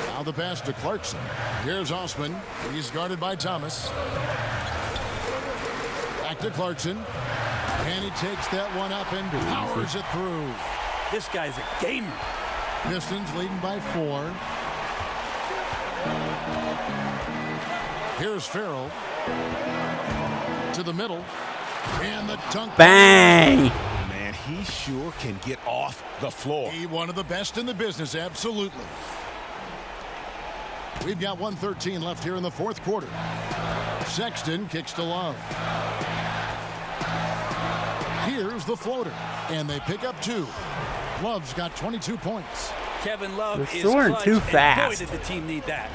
Now the pass to Clarkson. Here's Osman. He's guarded by Thomas. Back to Clarkson. And he takes that one up and powers it through. This guy's a gamer. Pistons leading by 4. Here's Farrell. To the middle. And the dunk. Bang! Man, he sure can get off the floor. He one of the best in the business, absolutely. We've got 1:13 left here in the 4th quarter. Sexton kicks to Love. Here's the floater. And they pick up 2. Love's got 22 points. Kevin Love They're is throwing clutch, too and fast. boy, did the team need that.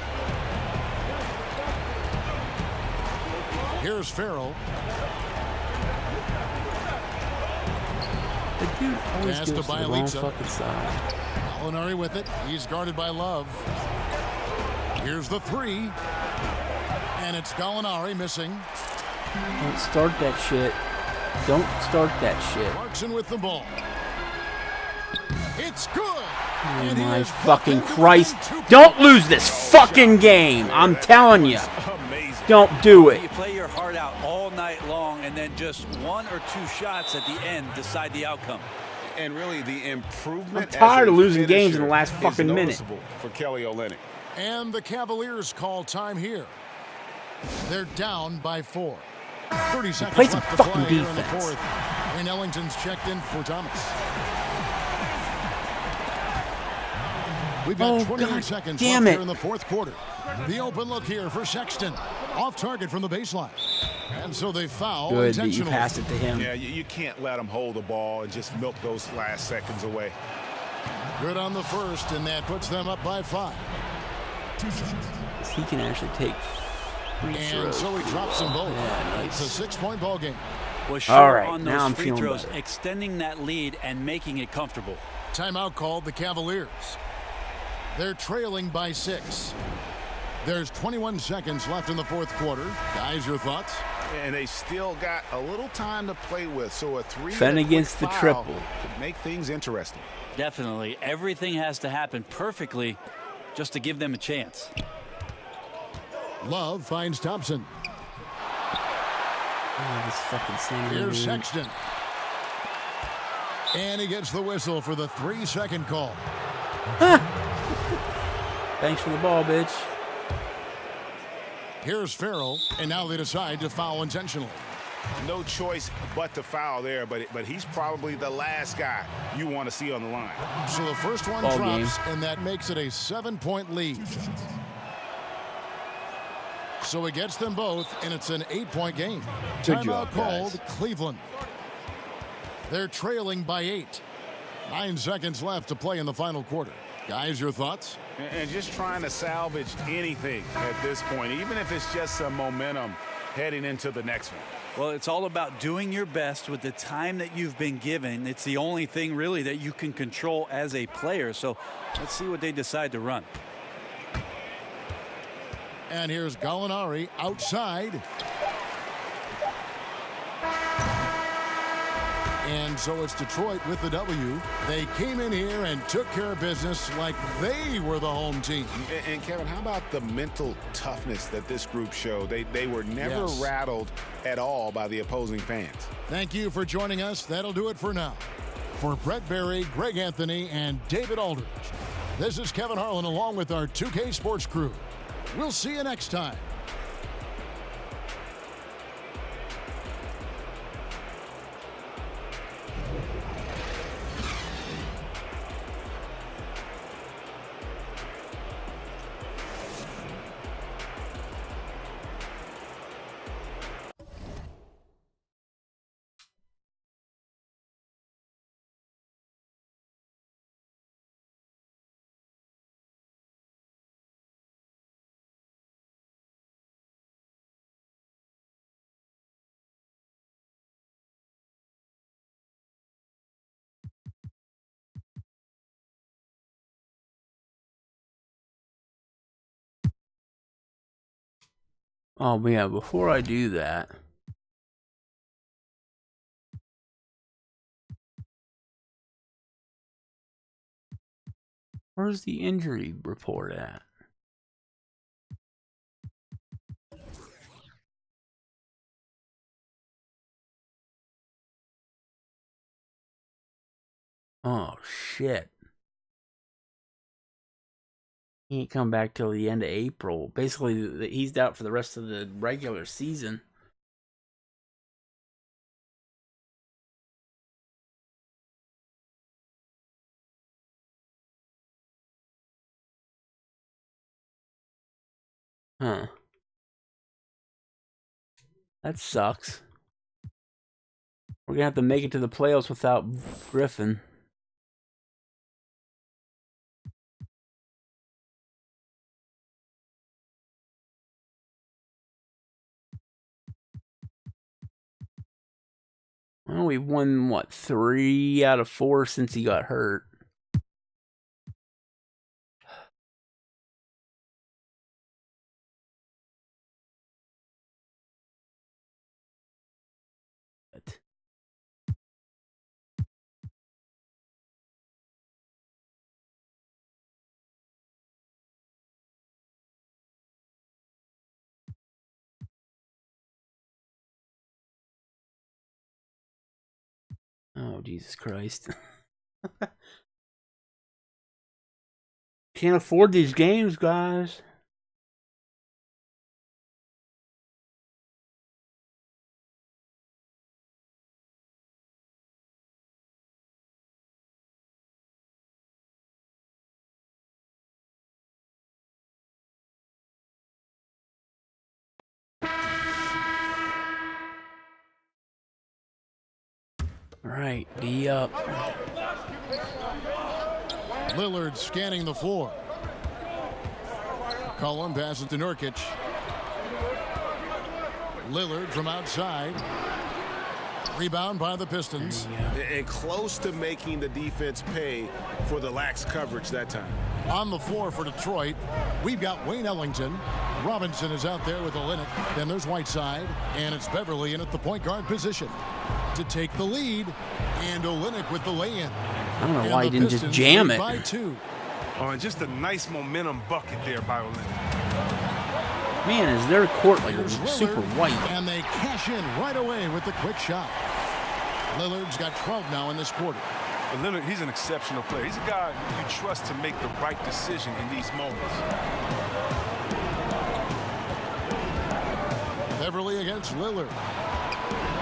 Here's Farrell. The dude always Pass to goes to the wrong Bielitsa. fucking side. Gallinari with it. He's guarded by Love. Here's the 3. And it's Gallinari missing. Don't start that shit. Don't start that shit. Clarkson with the ball. It's good. Oh And he my is fucking bucking to Christ. within 2 Don't lose this fucking game. I'm telling you. Amazing. Don't do it. You play your heart out all night long, and then just 1 or 2 shots at the end decide the outcome. And really, the improvement. I'm tired as a of losing games in finisher the last is fucking minute. noticeable for Kelly Olynyk. And the Cavaliers call time here. They're down by 4. 30 seconds play some left to fucking play here in the defense. 4th. Wayne Ellington's checked in for Thomas. We've got Oh, 28 God seconds damn left it. here in the 4th quarter. The open look here for Sexton. Off target from the baseline. And so they foul Good that you intentionally. passed it to him. Yeah, you can't let him hold the ball and just milk those last seconds away. Good on the first, and that puts them up by 5. He can actually take free And throws. so he drops them both. Yeah, It's a 6-point ball game. Was sure All right, on now those I'm free feeling throws, better. extending that lead and making it comfortable. Timeout called the Cavaliers. They're trailing by 6. There's 21 seconds left in the fourth quarter. Guys, your thoughts? And they still got a little time to play with, so a 3 Fend against the triple could make things interesting. Definitely. Everything has to happen perfectly just to give them a chance. Love finds Thompson. Oh, this fucking scene. Here's Sexton. And he gets the whistle for the 3-second call. Thanks for the ball, bitch. Here's Farrell, and now they decide to foul intentionally. No choice but to foul there, but he's probably the last guy you want to see on the line. So the first one Ball drops, game. and that makes it a 7-point lead. So it gets them both, and it's an 8-point game. Good Timeout job, called guys. Cleveland. They're trailing by 8. 9 seconds left to play in the final quarter. Guys, your thoughts? And just trying to salvage anything at this point, even if it's just some momentum heading into the next one. Well, it's all about doing your best with the time that you've been given. It's the only thing really that you can control as a player. So let's see what they decide to run. And here's Gallinari outside. And so it's Detroit with the W. They came in here and took care of business like they were the home team. And Kevin, how about the mental toughness that this group showed? They were never rattled at all by the opposing fans. Thank you for joining us. That'll do it for now. For Brett Berry, Greg Anthony, and David Aldridge, this is Kevin Harlan along with our 2K Sports crew. We'll see you next time. Oh, yeah, before I do that, where's the injury report at? Oh, shit. He ain't come back till the end of April. Basically, he's out for the rest of the regular season. Huh. That sucks. We're gonna have to make it to the playoffs without Griffin. Well, we've won, what, 3 out of 4 since he got hurt. Oh, Jesus Christ. Can't afford these games, guys. All right, D up. Lillard scanning the floor. Cullen passes to Nurkic. Lillard from outside. Rebound by the Pistons. And close to making the defense pay for the lax coverage that time. On the floor for Detroit, we've got Wayne Ellington. Robinson is out there with Olynyk. Then there's Whiteside, and it's Beverly in at the point guard position to take the lead. And Olynyk with the lay-in. I don't know why he didn't just jam it. By 2. Oh, and just a nice momentum bucket there by Olynyk. Man, is their court like super white? And they cash in right away with the quick shot. Lillard's got 12 now in this quarter. But Lillard, he's an exceptional player. He's a guy you trust to make the right decision in these moments. Beverly against Lillard.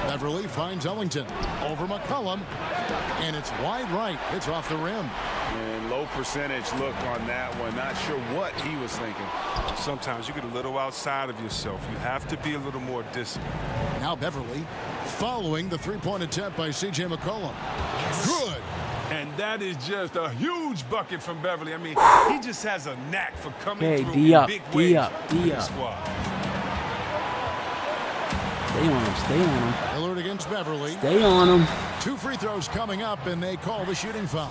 Beverly finds Ellington over McCollum, and it's wide right. It's off the rim. And low percentage look on that one. Not sure what he was thinking. Sometimes you get a little outside of yourself. You have to be a little more disciplined. Now Beverly following the three-point attempt by C.J. McCollum. Good. And that is just a huge bucket from Beverly. I mean, he just has a knack for coming through D in up, big D ways up, D for the up. squad. Stay on him, stay on him. Lillard against Beverly. Stay on him. 2 free throws coming up, and they call the shooting foul.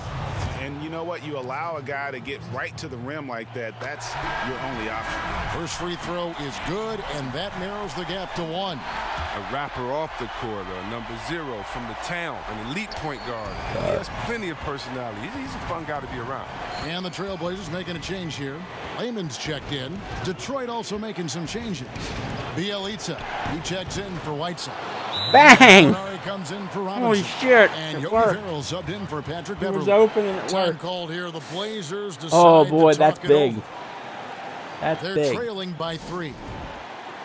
And you know what? You allow a guy to get right to the rim like that. That's your only option. First free throw is good, and that narrows the gap to 1. A rapper off the court, number 0 from the town, an elite point guard. He has plenty of personality. He's a fun guy to be around. And the Trailblazers making a change here. Layman's checked in. Detroit also making some changes. Bielitsa, he checks in for Whiteside. Bang! Ferrari comes in for Robinson. Holy shit! And It Yogi worked. Ferrell subbed in for Patrick It Beverly. was open and it Time worked. called here. The Blazers decide Oh boy, to that's talk it big. over. That's They're big. trailing by 3.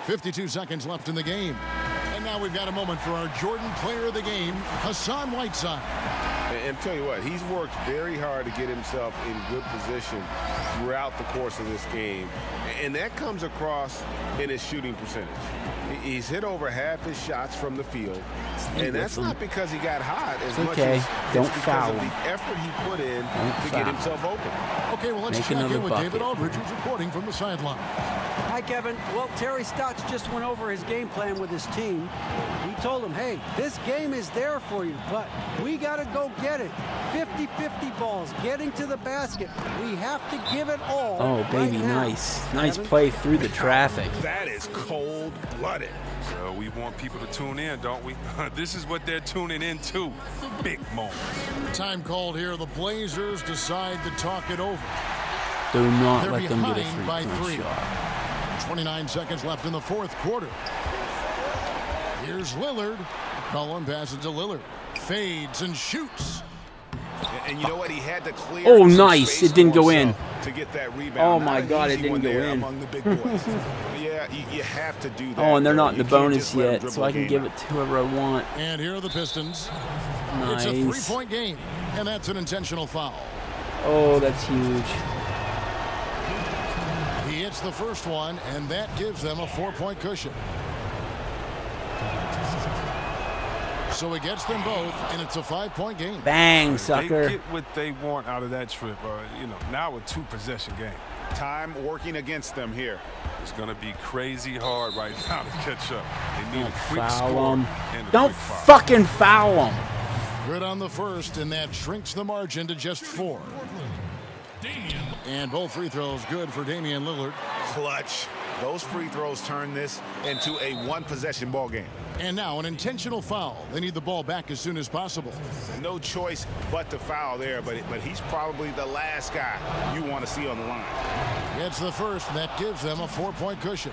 52 seconds left in the game. And now we've got a moment for our Jordan player of the game, Hassan Whiteside. And tell you what, he's worked very hard to get himself in good position throughout the course of this game. And that comes across in his shooting percentage. He's hit over half his shots from the field. And that's not because he got hot as much as Don't it's because foul of him. the effort he put in to foul. get himself open. Okay, well, let's Make check another in with bucket. David Aldridge, who's reporting from the sideline. Hi, Kevin. Well, Terry Stotts just went over his game plan with his team. He told them, hey, this game is there for you, but we got to go get it. 50-50 balls, getting to the basket. We have to give it all. Oh, baby, right now. nice. Nice Kevin? play through the traffic. That is cold-blooded. So we want people to tune in, don't we? This is what they're tuning into. Big moment. Time called here. The Blazers decide to talk it over. Do not They're let them get a behind by 3. three-point shot. 29 seconds left in the fourth quarter. Here's Lillard. Cullen passes to Lillard. Fades and shoots. And you know what? He had to clear. Oh, some nice. space It didn't for go in. himself to get that rebound. Oh, Not my an God, it easy didn't one go there in. among the big boys. Yeah, you have to do that. Oh, and they're though. not in the You can't bonus just let him yet, dribble so I the can game give out. it to whoever I want. And here are the Pistons. It's Nice. a 3-point game, and that's an intentional foul. Oh, that's huge. He hits the first one, and that gives them a 4-point cushion. So he gets them both, and it's a 5-point game. Bang, They sucker. get what they want out of that trip. Now a 2-possession game. Time working against them here. It's going to be crazy hard right now to catch up. They need a quick Foul score him. and a Don't quick foul. fucking foul him. Good on the first, and that shrinks the margin to just 4. And both free throws good for Damian Lillard. Clutch. Those free throws turn this into a one-possession ball game. And now an intentional foul. They need the ball back as soon as possible. No choice but to foul there, but he's probably the last guy you want to see on the line. It's the first, and that gives them a 4-point cushion.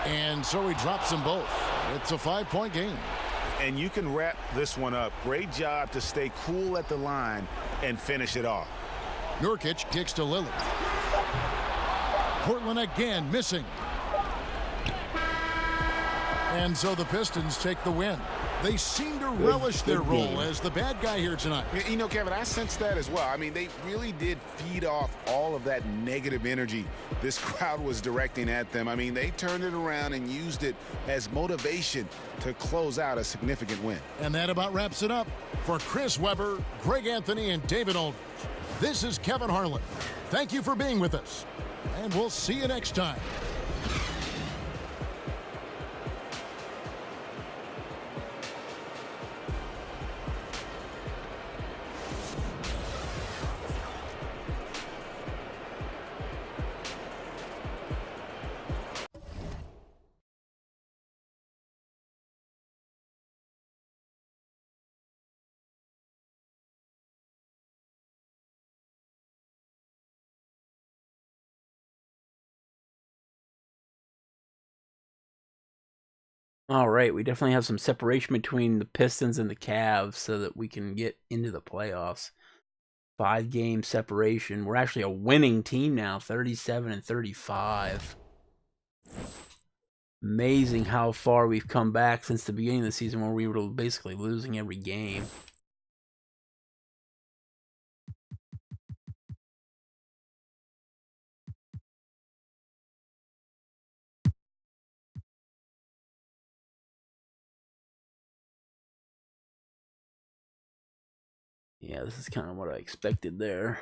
And so he drops them both. It's a 5-point game. And you can wrap this one up. Great job to stay cool at the line and finish it off. Nurkic kicks to Lillard. Portland again missing. And so the Pistons take the win. They seem to relish their role as the bad guy here tonight. You know, Kevin, I sense that as well. I mean, they really did feed off all of that negative energy this crowd was directing at them. I mean, they turned it around and used it as motivation to close out a significant win. And that about wraps it up. For Chris Webber, Greg Anthony, and David Aldridge, this is Kevin Harlan. Thank you for being with us, and we'll see you next time. All right, we definitely have some separation between the Pistons and the Cavs so that we can get into the playoffs. 5-game separation. We're actually a winning team now, 37-35. Amazing how far we've come back since the beginning of the season where we were basically losing every game. Yeah, this is kind of what I expected there.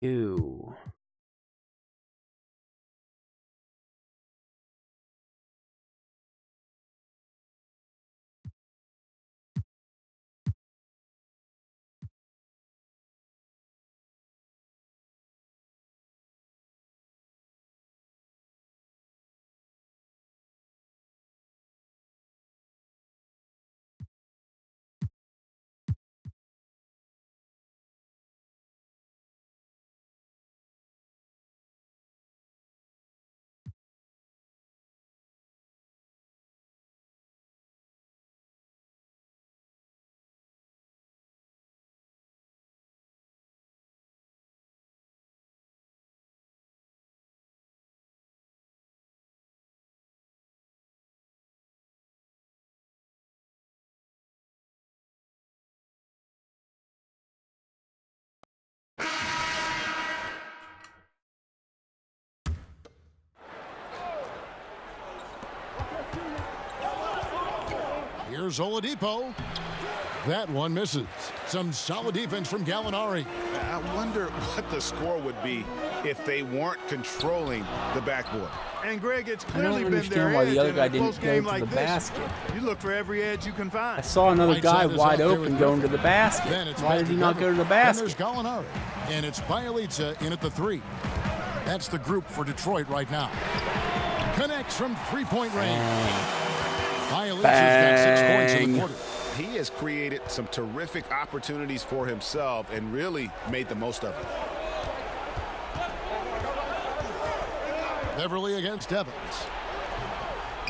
Ew. Here's Oladipo. That one misses. Some solid defense from Gallinari. I wonder what the score would be if they weren't controlling the backboard. And Greg, it's I clearly don't been their understand why edge the other in guy a didn't close go game to like the this. basket. You look for every edge you can find. I saw another guy Whiteside is wide out there open with going to Griffin. the basket. Then it's Why back did he to not go to the Griffin. And there's basket? Gallinari. And it's Bielitsa in at the 3. That's the group for Detroit right now. Connects from three-point range. Bielitsa's got 6 points in the quarter. He has created some terrific opportunities for himself and really made the most of it. Beverly against Evans.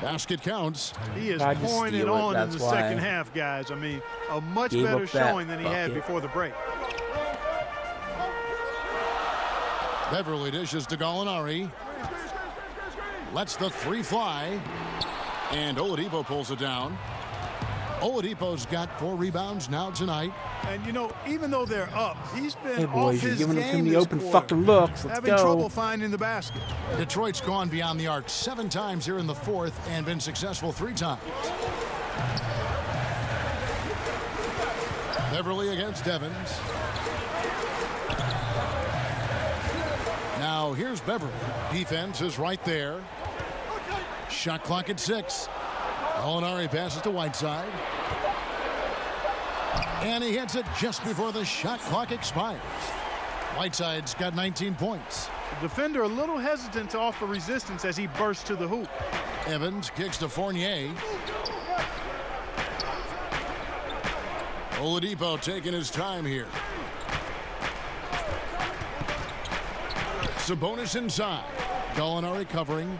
Basket counts. He is Tried to pouring it steal on in that's the why second half, guys. I mean, a much Gave better up that showing than he had bucket. before the break. Beverly dishes to Gallinari. Lets the 3 fly. And Oladipo pulls it down. Oladipo's got 4 rebounds now tonight. And, you know, even though they're up, he's been Hey, off boys, you're his giving game him the this open quarter, fucking looks. Let's having go. trouble finding the basket. Detroit's gone beyond the arc 7 times here in the 4th and been successful 3 times. Beverly against Evans. Now here's Beverly. Defense is right there. Shot clock at 6. Gallinari passes to Whiteside. And he hits it just before the shot clock expires. Whiteside's got 19 points. The defender a little hesitant to offer resistance as he bursts to the hoop. Evans kicks to Fournier. Oladipo taking his time here. Sabonis inside. Gallinari covering.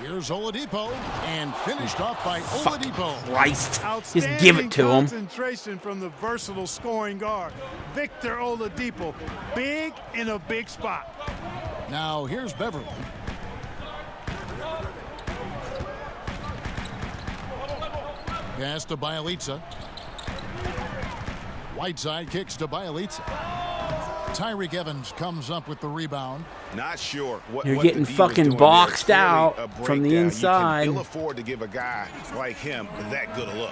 Here's Oladipo, and finished off by Oladipo. Christ. Just give it to him. Concentration from the versatile scoring guard, Victor Oladipo. Big in a big spot. Now here's Beverly. Pass to Bielitsa. Whiteside kicks to Bielitsa. Tyreek Evans comes up with the rebound. Not sure what You're what getting the D was fucking doing boxed there. It's out clearly a from the breakdown. inside. You can ill afford to give a guy like him that good a look.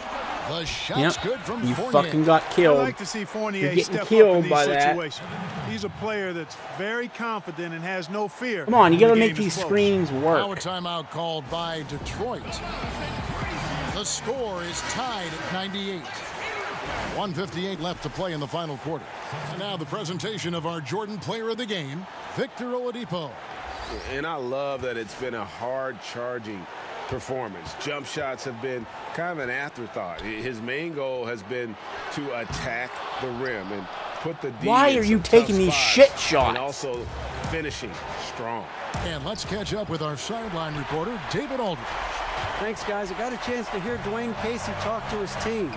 The shot's good from You Fournier. fucking got I killed. like to see Fournier You're getting step up killed in these by that. situations. He's a player that's very confident and has no fear. Come on, you when got to the make game these is close. screens Now work. a timeout called by Detroit. The score is tied at 98. 1:58 left to play in the final quarter. And now the presentation of our Jordan Player of the Game, Victor Oladipo. And I love that it's been a hard-charging performance. Jump shots have been kind of an afterthought. His main goal has been to attack the rim and put the D. Why are you taking these shit shots? And also finishing strong. And let's catch up with our sideline reporter, David Aldridge. Thanks, guys. I got a chance to hear Dwayne Casey talk to his team,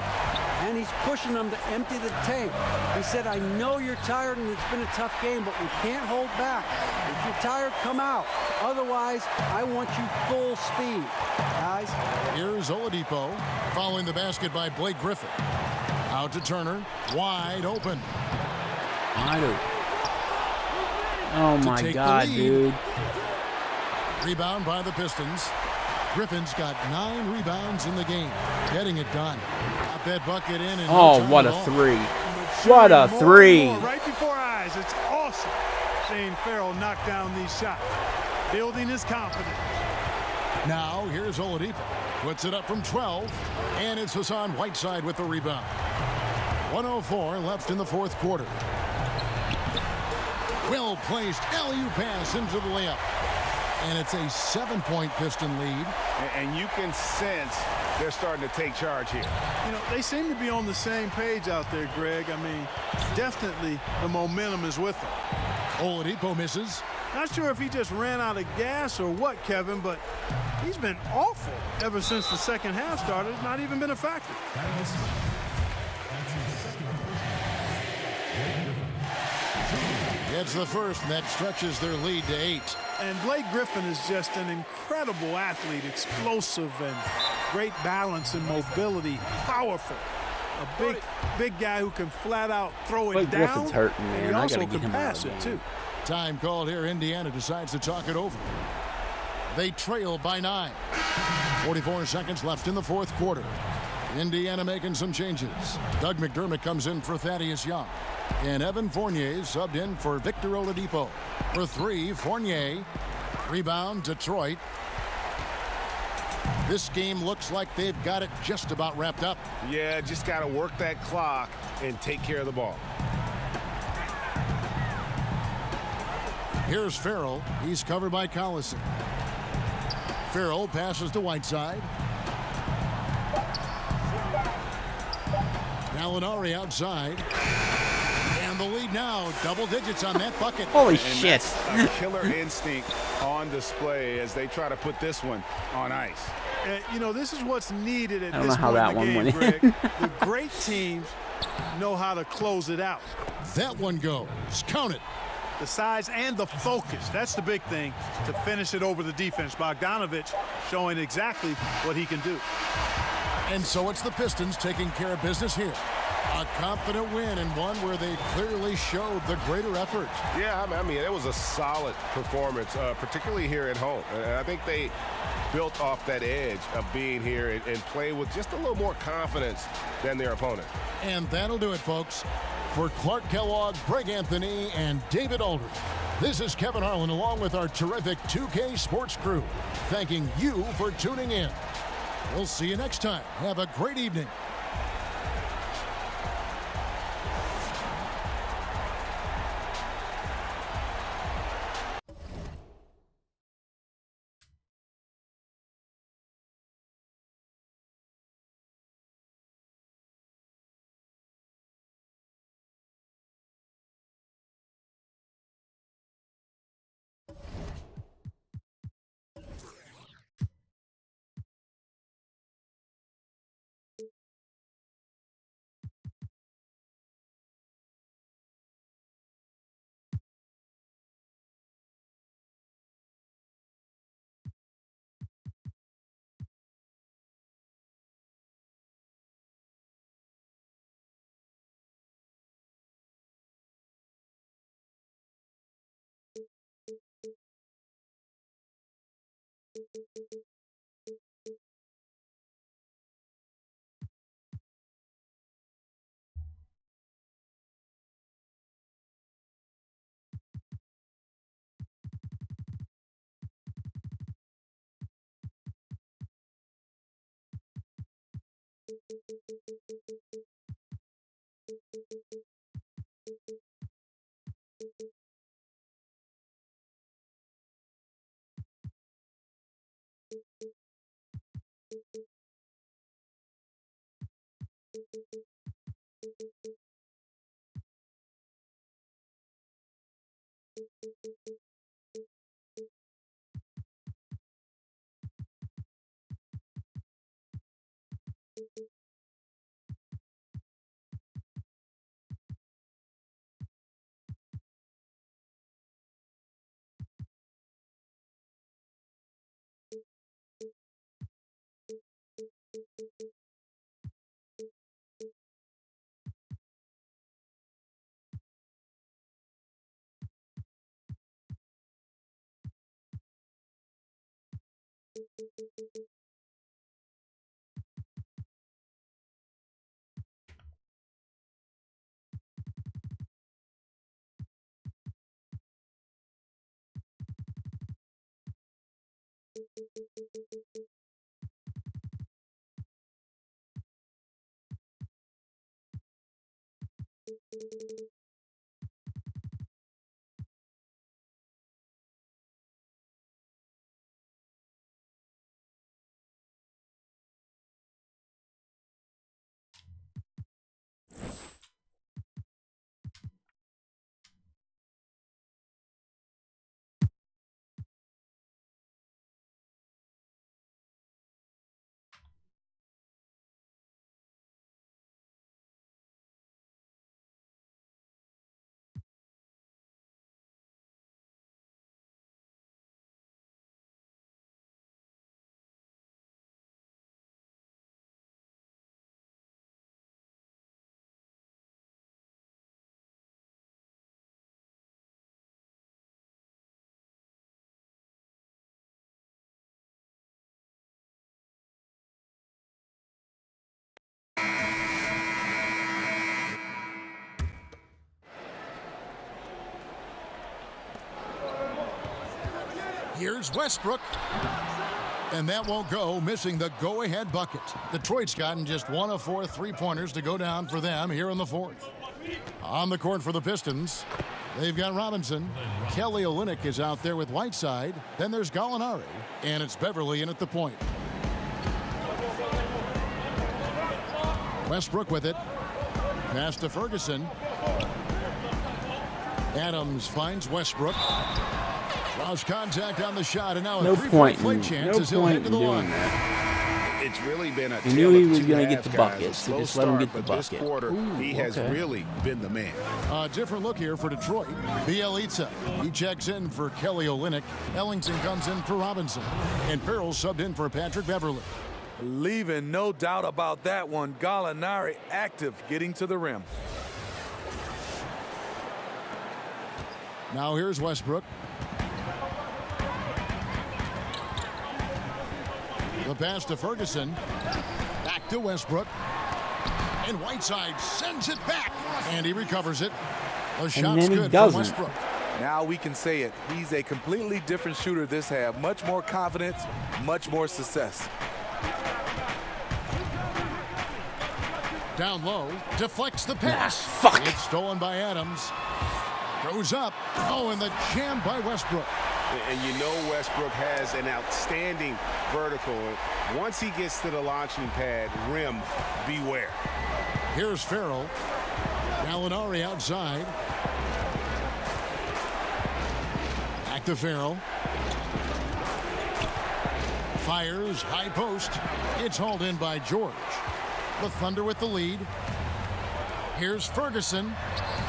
and he's pushing them to empty the tank. He said, I know you're tired and it's been a tough game, but we can't hold back. If you're tired, come out. Otherwise, I want you full speed. Guys. Here's Oladipo, following the basket by Blake Griffin. Out to Turner, wide open. Oh my God, dude. Rebound by the Pistons. Griffin's got 9 rebounds in the game. Getting it done. Got that bucket in. And oh, what a three. What a three. Right before our eyes. It's awesome seeing Farrell knock down these shots. Building his confidence. Now, here's Oladipo. Puts it up from 12. And it's Hassan Whiteside with the rebound. 1:04 left in the fourth quarter. Well-placed alley-oop pass into the layup. And it's a 7-point Piston lead. And you can sense they're starting to take charge here. You know, they seem to be on the same page out there, Greg. I mean, definitely the momentum is with them. Oladipo misses. Not sure if he just ran out of gas or what, Kevin, but he's been awful ever since the second half started. Not even been a factor. Gets the first, and that stretches their lead to 8. And Blake Griffin is just an incredible athlete, explosive and great balance and mobility, powerful. A big guy who can flat out throw it Blake down. Griffin's hurting, man. And he I also gotta get can him out pass of it the game. too. Time called here. Indiana decides to talk it over. They trail by 9. 44 seconds left in the fourth quarter. Indiana making some changes. Doug McDermott comes in for Thaddeus Young. And Evan Fournier subbed in for Victor Oladipo. For 3, Fournier. Rebound, Detroit. This game looks like they've got it just about wrapped up. Yeah, just got to work that clock and take care of the ball. Here's Farrell. He's covered by Collison. Farrell passes to Whiteside. Gallinari outside. And the lead now, double digits on that bucket. Holy shit. A killer instinct on display as they try to put this one on ice. You know, this is what's needed at I don't this know how point that in the one game, went Greg. in. The great teams know how to close it out. That one goes. Count it. The size and the focus. That's the big thing to finish it over the defense. Bogdanovich showing exactly what he can do. And so it's the Pistons taking care of business here. A confident win and one where they clearly showed the greater effort. Yeah, I mean, it was a solid performance, particularly here at home. I think they built off that edge of being here and play with just a little more confidence than their opponent. And that'll do it, folks. For Clark Kellogg, Greg Anthony, and David Aldridge, this is Kevin Harlan along with our terrific 2K Sports crew, thanking you for tuning in. We'll see you next time. Have a great evening. Here's Westbrook. And that won't go, missing the go-ahead bucket. Detroit's gotten just 1 of 4 three-pointers to go down for them here in the fourth. On the court for the Pistons, they've got Robinson. Kelly Olynyk is out there with Whiteside. Then there's Gallinari, and it's Beverly in at the point. Westbrook with it. Pass to Ferguson. Adams finds Westbrook. Lost contact on the shot, and now a three-point play chance as he'll head to the line. It's really been a He knew he was going to get the bucket, so just let him get the bucket. This quarter, he has really been the man. A different look here for Detroit. Bielitsa, he checks in for Kelly Olynyk. Ellington comes in for Robinson. And Farrell subbed in for Patrick Beverly. Leaving no doubt about that one. Gallinari active, getting to the rim. Now here's Westbrook. The pass to Ferguson. Back to Westbrook. And Whiteside sends it back. And he recovers it. The shot's good from Westbrook. Now we can say it. He's a completely different shooter this half. Much more confidence, much more success. Down low. Deflects the pass. Fuck. It's stolen by Adams. Goes up. Oh, and the jam by Westbrook. And you know Westbrook has an outstanding vertical. Once he gets to the launching pad, rim, beware. Here's Farrell. Gallinari outside. Back to Farrell. Fires, high post. It's hauled in by George. The Thunder with the lead. Here's Ferguson.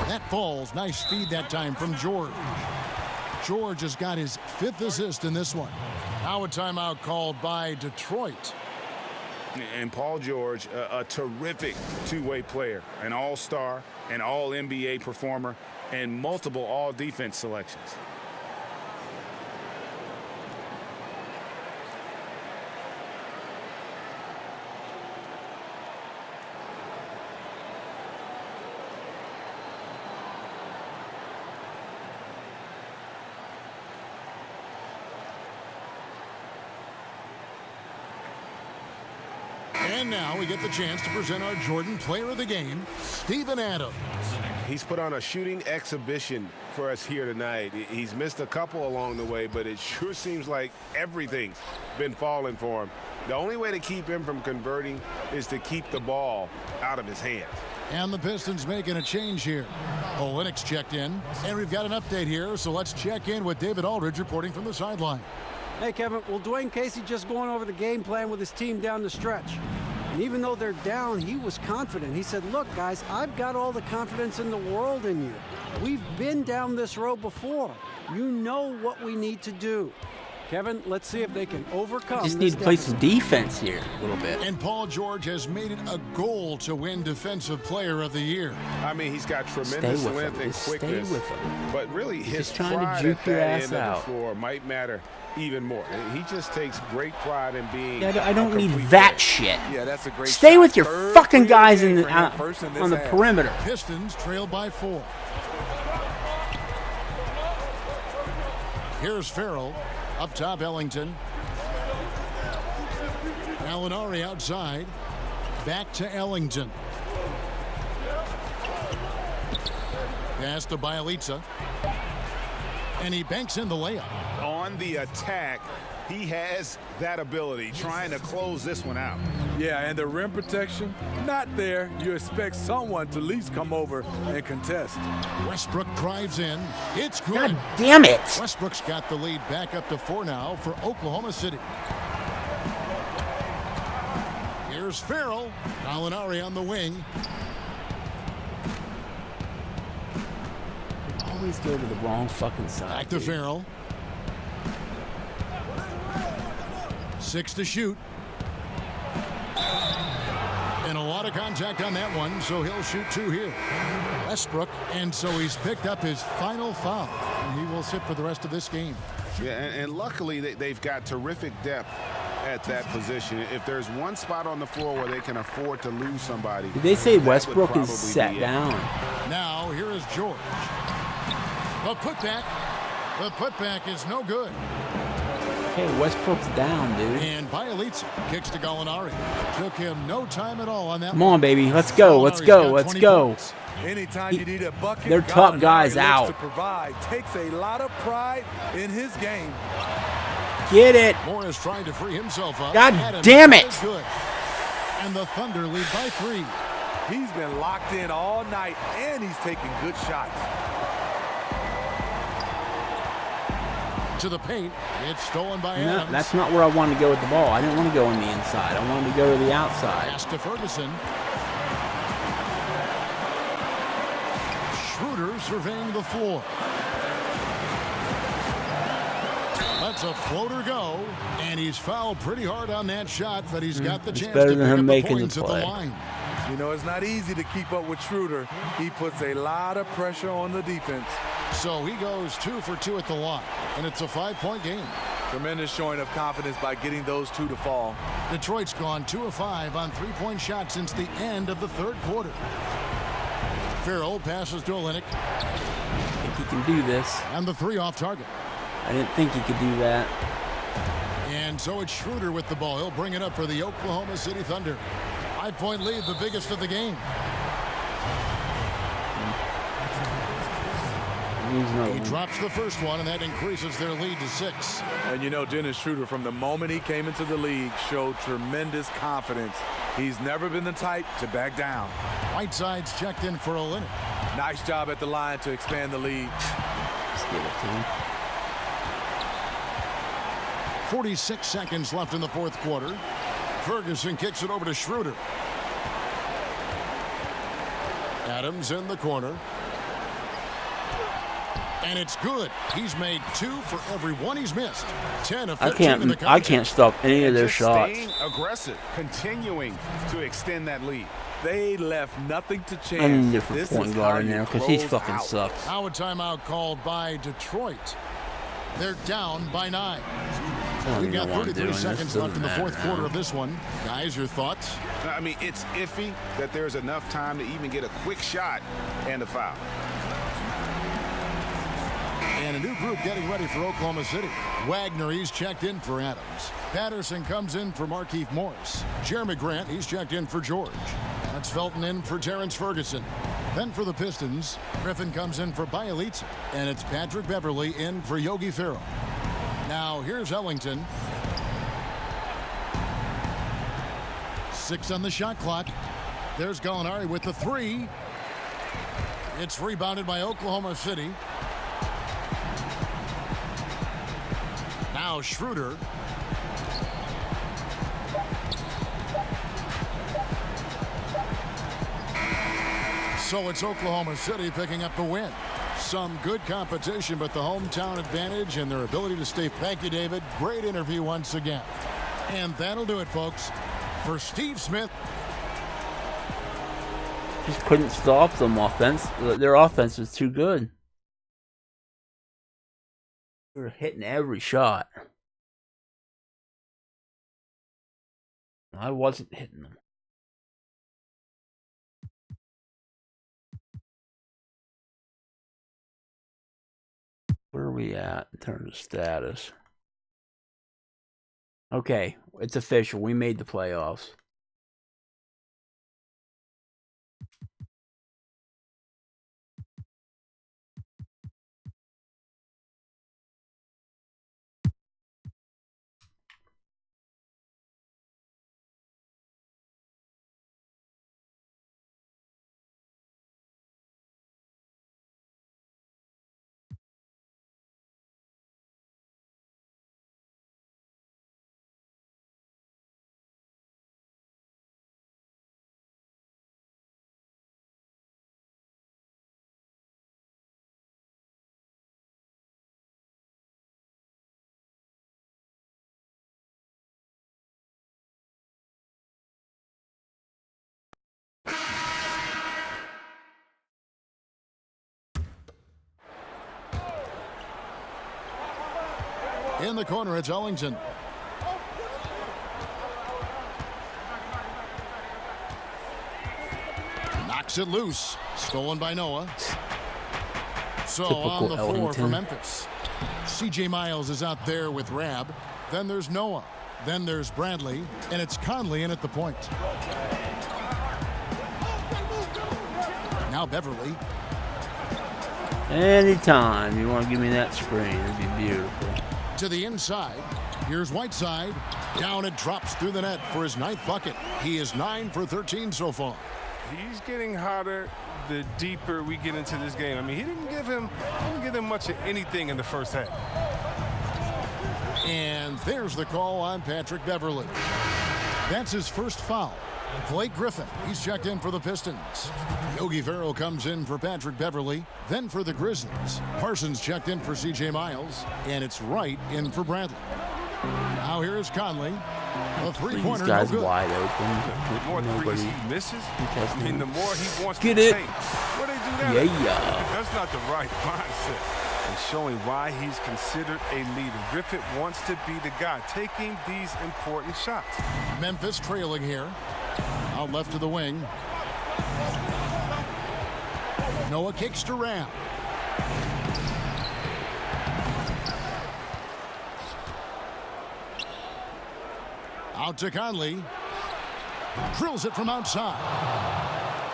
That falls. Nice feed that time from George. George has got his 5th assist in this one. Now a timeout called by Detroit. And Paul George, a terrific two-way player, an all-star, an all-NBA performer, and multiple all-defense selections. And now we get the chance to present our Jordan Player of the Game, Steven Adams. He's put on a shooting exhibition for us here tonight. He's missed a couple along the way, but it sure seems like everything's been falling for him. The only way to keep him from converting is to keep the ball out of his hands. And the Pistons making a change here. Olynyk's checked in, and we've got an update here, so let's check in with David Aldridge reporting from the sideline. Hey, Kevin, well, Dwayne Casey just going over the game plan with his team down the stretch. And even though they're down, he was confident. He said, look, guys, I've got all the confidence in the world in you. We've been down this road before. You know what we need to do. Kevin, let's see if they can overcome Just this need to play deficit. some defense here a little bit. And Paul George has made it a goal to win Defensive Player of the Year. I mean, he's got tremendous length and quickness. Stay with him. But really, his just trying to pride juke at your that ass end of out. the floor might matter even more. He just takes great pride in being I don't a need complete that player. shit. Yeah, that's a great Stay shot. with your Third fucking three of guys the in game the, for him first in this on the half. perimeter. Pistons trail by 4. Here's Farrell. Up top, Ellington. Gallinari outside. Back to Ellington. Pass to Bielitsa. And he banks in the layup. On the attack, he has that ability, trying to close this one out. Yeah, and the rim protection, not there. You expect someone to at least come over and contest. Westbrook drives in. It's good. God damn it. Westbrook's got the lead back up to 4 now for Oklahoma City. Here's Farrell. Gallinari on the wing. Always go to the wrong fucking side. Back to Farrell. 6 to shoot. And a lot of contact on that one, so he'll shoot 2 here. Westbrook, and so he's picked up his final foul. And he will sit for the rest of this game. Yeah, and luckily they've got terrific depth at that position. If there's one spot on the floor where they can afford to lose somebody. Did they say that Westbrook would is probably sat be it. down? Now, here is George. The putback. The putback is no good. Hey, Westbrook's down, dude. And Bielitsa kicks to Gallinari. Took him no time at all on that. Come on, baby. Let's go. Let's go. Let's go. Anytime you need a bucket, They're top guys Gallinari out. looks to provide. Takes a lot of pride in his game. Get it. Morris trying to free himself up. God Adams damn it. is good. And the Thunder lead by 3. He's been locked in all night, and he's taking good shots. To the paint. It's stolen by No, Adams. that's not where I wanted to go with the ball. I didn't want to go on the inside. I wanted to go to the outside. Pass to Ferguson. Schroeder surveying the floor. Lets a floater go, and he's fouled pretty hard on that shot, but he's got the It's chance better to than pick him up the making the points at the play. line. You know, it's not easy to keep up with Schroeder. He puts a lot of pressure on the defense. So he goes 2 for 2 at the line, and it's a 5-point game. Tremendous showing of confidence by getting those 2 to fall. Detroit's gone 2 of 5 on 3-point shots since the end of the 3rd quarter. Farrell passes to Oleynik, I think he can do this. and the 3 off target. I didn't think he could do that. And so it's Schroeder with the ball. He'll bring it up for the Oklahoma City Thunder. 5-point lead, the biggest of the game. He drops the first one, and that increases their lead to 6. And you know, Dennis Schroeder, from the moment he came into the league, showed tremendous confidence. He's never been the type to back down. Whiteside's checked in for Oleynik. Nice job at the line to expand the lead. Just give it to him. 46 seconds left in the 4th quarter. Ferguson kicks it over to Schroeder. Adams in the corner. And it's good. He's made 2 for every one he's missed. 10 of 15 in the contest. I can't stop any of their Just shots. staying aggressive, continuing to extend that lead. They left nothing to chance. I need a different This point is guard how in you there because he close fucking out. sucks. Now a timeout called by Detroit. They're down by 9. We've got 33 seconds left in the 4th quarter of this one. Guys, your thoughts? I mean, it's iffy that there's enough time to even get a quick shot and a foul. And And a new group getting ready for Oklahoma City. Wagner, he's checked in for Adams. Patterson comes in for Markieff Morris. Jeremy Grant, he's checked in for George. That's Felton in for Terrence Ferguson. Then for the Pistons, Griffin comes in for Bielitsa. And it's Patrick Beverly in for Yogi Ferrell. Now here's Ellington. 6 on the shot clock. There's Gallinari with the 3. It's rebounded by Oklahoma City. Now Schroeder. So it's Oklahoma City picking up the win. Some good competition, but the hometown advantage and their ability to stay. Thank you, David. Great interview once again. And that'll do it, folks. For Steve Smith. Just couldn't stop them offense. Their offense was too good. They were hitting every shot. I wasn't hitting them. Where are we at in terms of status? Okay, it's official. We made the playoffs. In the corner, it's Ellington. Knocks it loose. Stolen by Noah. So Typical on the floor Ellington. for Memphis. C.J. Miles is out there with Rab. Then there's Noah. Then there's Bradley. And it's Conley in at the point. Now Beverly. Anytime you want to give me that screen, it'd be beautiful. To the inside. Here's Whiteside. Down it drops through the net for his 9th bucket. He is 9 for 13 so far. He's getting hotter the deeper we get into this game. I mean, he didn't give him much of anything in the first half. And there's the call on Patrick Beverly. That's his first foul. Blake Griffin, he's checked in for the Pistons. Yogi Ferrell comes in for Patrick Beverly, then for the Grizzlies. Parsons checked in for C.J. Miles, and it's Wright in for Bradley. Now here's Conley. A three-pointer, These guys no good. wide open. The more threes he misses, I mean, the more he wants Get to it. take. What they do that? Yeah. That's not the right mindset. And showing why he's considered a leader. Griffin wants to be the guy taking these important shots. Memphis trailing here. Out left to the wing. Noah kicks to Ram. Out to Conley. Drills it from outside.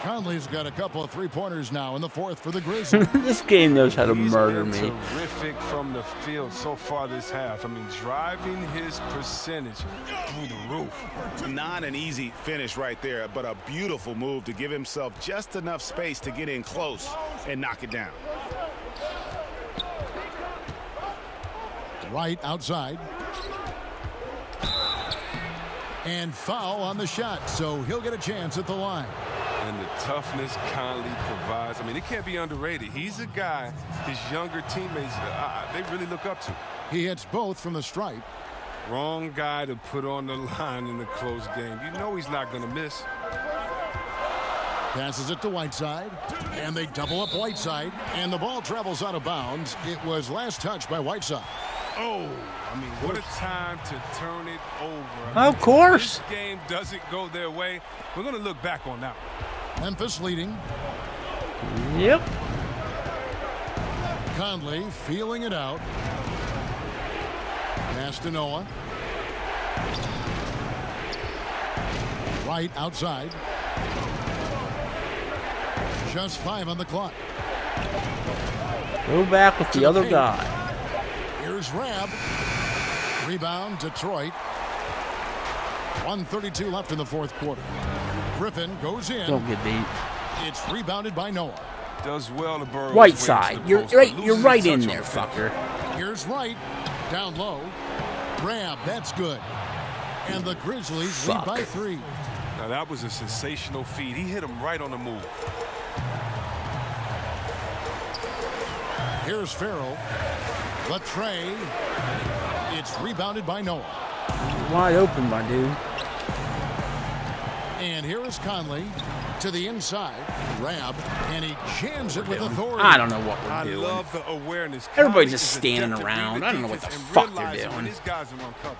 Conley's got a couple of three-pointers now in the 4th for the Grizzlies. This game knows how to murder He's me. been terrific from the field so far this half. I mean, driving his percentage through the roof. Not an easy finish right there, but a beautiful move to give himself just enough space to get in close and knock it down. Right outside. And foul on the shot, so he'll get a chance at the line. And the toughness Conley provides. I mean, it can't be underrated. He's a guy his younger teammates, they really look up to. He hits both from the stripe. Wrong guy to put on the line in a close game. You know he's not going to miss. Passes it to Whiteside, and they double up Whiteside, and the ball travels out of bounds. It was last touched by Whiteside. Oh, I mean, what a time to turn it over. Of course. If this game doesn't go their way, we're going to look back on that. Memphis leading. Yep. Conley feeling it out. Pass to Noah. Right outside. Just 5 on the clock. Go back with the other guy. Here's Rab. Rebound, Detroit. 1:32 left in the fourth quarter. Griffin goes in. Don't get beat. It's rebounded by Noah. Does well to Burrow. Right side. You're right in there, fucker. Here's Wright. Down low. Grab. That's good. And the Grizzlies lead by 3. Now that was a sensational feed. He hit him right on the move. Here's Farrell. Latre. It's rebounded by Noah. Wide open, my dude. And here is Conley to the inside. Rab. And he jams it with authority. I don't know what we're doing. I love the awareness. Everybody's just standing around. I don't know what the fuck they're doing. These guys are on cover.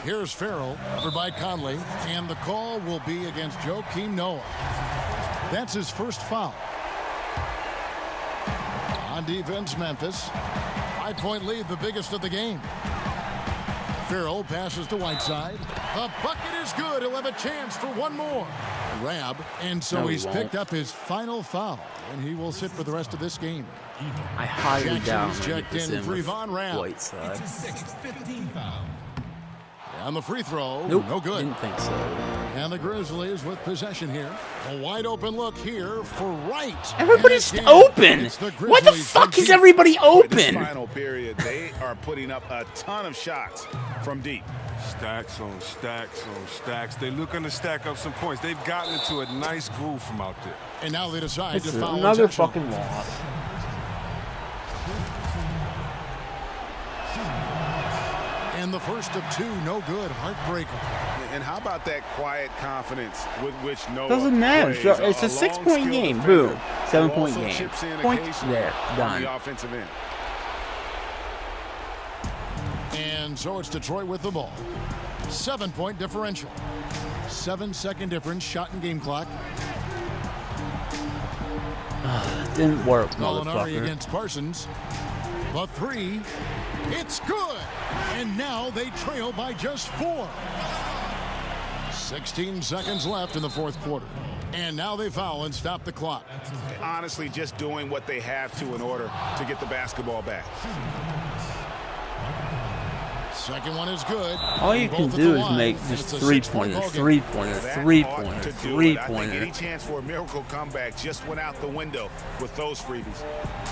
Here's Farrell, covered by Conley, and the call will be against Joakim Noah. That's his first foul. On defense, Memphis. 5-point lead, the biggest of the game. Farrell passes to Whiteside. The bucket is good. He'll have a chance for one more. Rab, and so he's picked up his final foul, and he will sit for the rest of this game. I highly doubt Jackson's checked in for Yvonne Rab. Whiteside. It's his 6th 15 foul. On the free throw, Nope, no good. Didn't think so. And the Grizzlies with possession here. A wide open look here for Wright. Everybody's open. What the fuck is everybody This open? final period, they are putting up a ton of shots from deep. Stacks on stacks on stacks. They're looking to stack up some points. They've gotten into a nice groove from out there. And now they decide It's to foul another intentionally. fucking loss. And the first of 2, no good. Heartbreaker. And how about that quiet confidence with which Noah Doesn't matter. plays? It's a long, 6-point skilled game. defender Boom. 7-point who also game. chips in Point occasionally there. on Done. the offensive end. And so it's Detroit with the ball. 7-point differential. 7-second difference. Shot and game clock. Didn't work, Gallinari motherfucker. against Parsons. The 3. It's good. And now they trail by just 4. 16 seconds left in the fourth quarter. And now they foul and stop the clock. Honestly, just doing what they have to in order to get the basketball back. Second one is good. All you can Both at do the is line, make and just it's a 3-pointer, 6-point ballgame. 3-pointer, That 3-pointer, ought to do it. I think 3-pointer. any chance for a miracle comeback just went out the window with those freebies.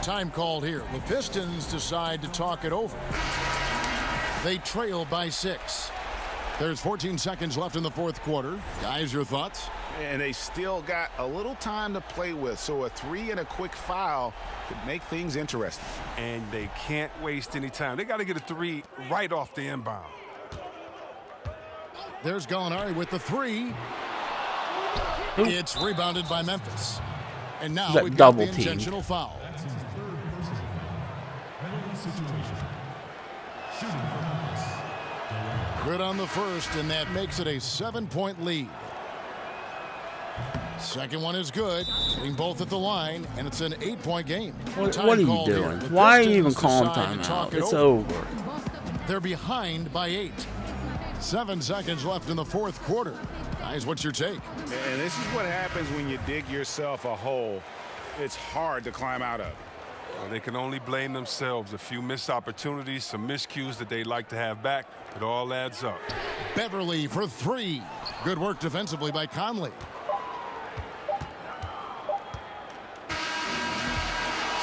Time called here. The Pistons decide to talk it over. They trail by 6. There's 14 seconds left in the fourth quarter. Guys, your thoughts? And they still got a little time to play with, so a 3 and a quick foul could make things interesting. And they can't waste any time. They got to get a 3 right off the inbound. There's Gallinari with the 3. It's rebounded by Memphis. And now That we've got the double team. intentional foul. That's his 3rd personal. Penalty situation. Shooting for Memphis. Good on the first, and that makes it a 7-point lead. Second one is good. Hitting both at the line, and it's an 8-point game. What Time are you called here. doing? The Why are you even Pistons calling decide to talk timeout? it It's over. over. They're behind by 8. 7 seconds left in the fourth quarter. Guys, what's your take? And this is what happens when you dig yourself a hole it's hard to climb out of. Well, they can only blame themselves. A few missed opportunities, some miscues that they'd like to have back. It all adds up. Beverly for 3. Good work defensively by Conley.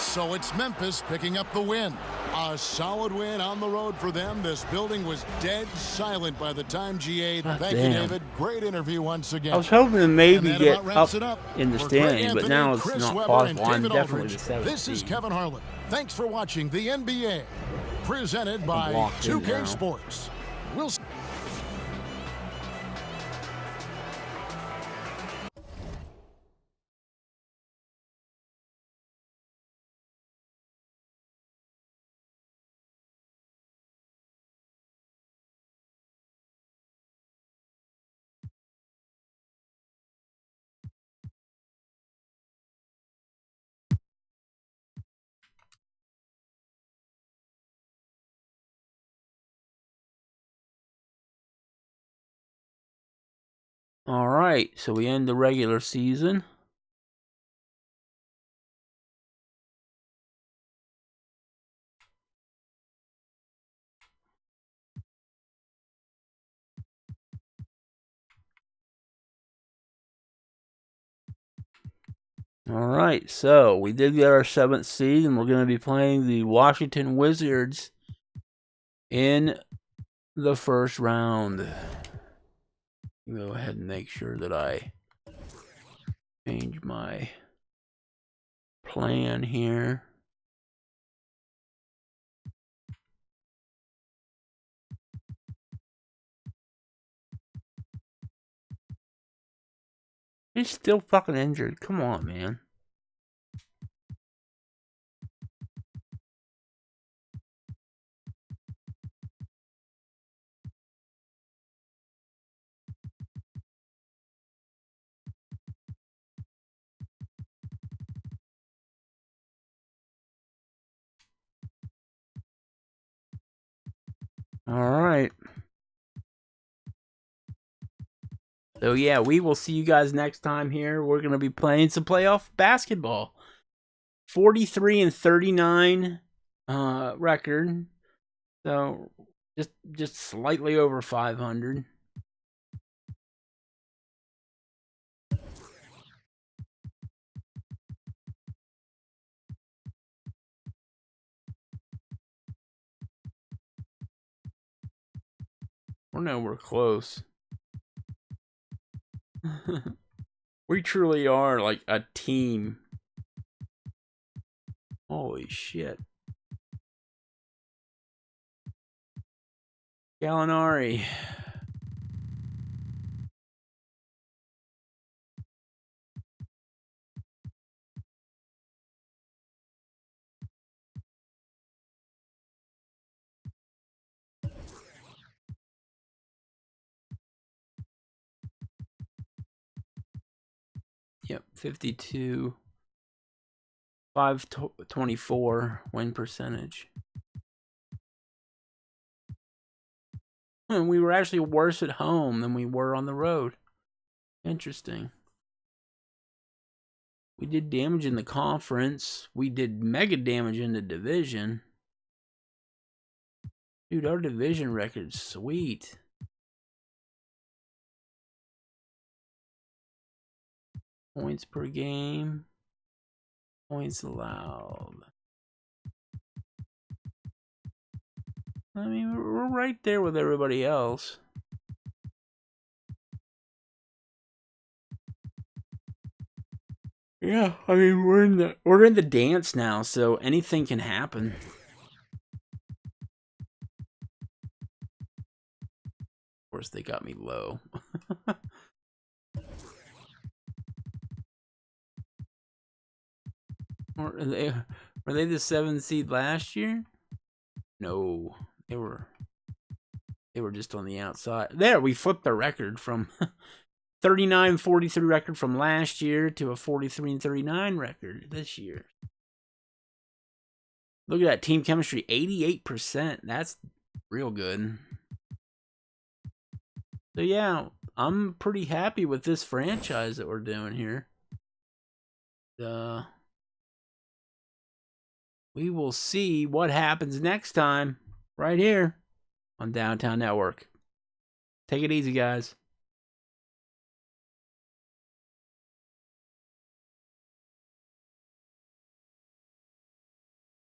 So it's Memphis picking up the win. A solid win on the road for them. This building was dead silent by the time GA. Thank you, David. Great interview once again. I was hoping to maybe And that get about wraps up it up. in the For Greg standing, but Anthony, now it's Chris not Webber, possible. and I'm David definitely the Aldridge. 7th This is seed. Kevin Harlan. Thanks for watching the NBA, presented by locked in 2K now. Sports. We'll see. All right, so we end the regular season. All right, so we did get our 7th seed, and we're going to be playing the Washington Wizards in the first round. Go ahead and make sure that I change my plan here. He's still fucking injured. Come on, man. All right. So yeah, we will see you guys next time here. We're going to be playing some playoff basketball. 43-39 record. So just slightly over 500. We're nowhere close. We truly are like a team. Holy shit. Gallinari. Yep, 52. 524 win percentage. And we were actually worse at home than we were on the road. Interesting. We did damage in the conference. We did mega damage in the division. Dude, our division record's sweet. Points per game. Points allowed. I mean, we're right there with everybody else. Yeah, I mean, we're in the dance now, so anything can happen. Of course, they got me low. Were they the 7th seed last year? No, they were just on the outside. There, we flipped the record from 39-43 record from last year to a 43-39 record this year. Look at that team chemistry, 88%. That's real good. So yeah, I'm pretty happy with this franchise that we're doing here. We will see what happens next time right here on Downtown Network. Take it easy, guys.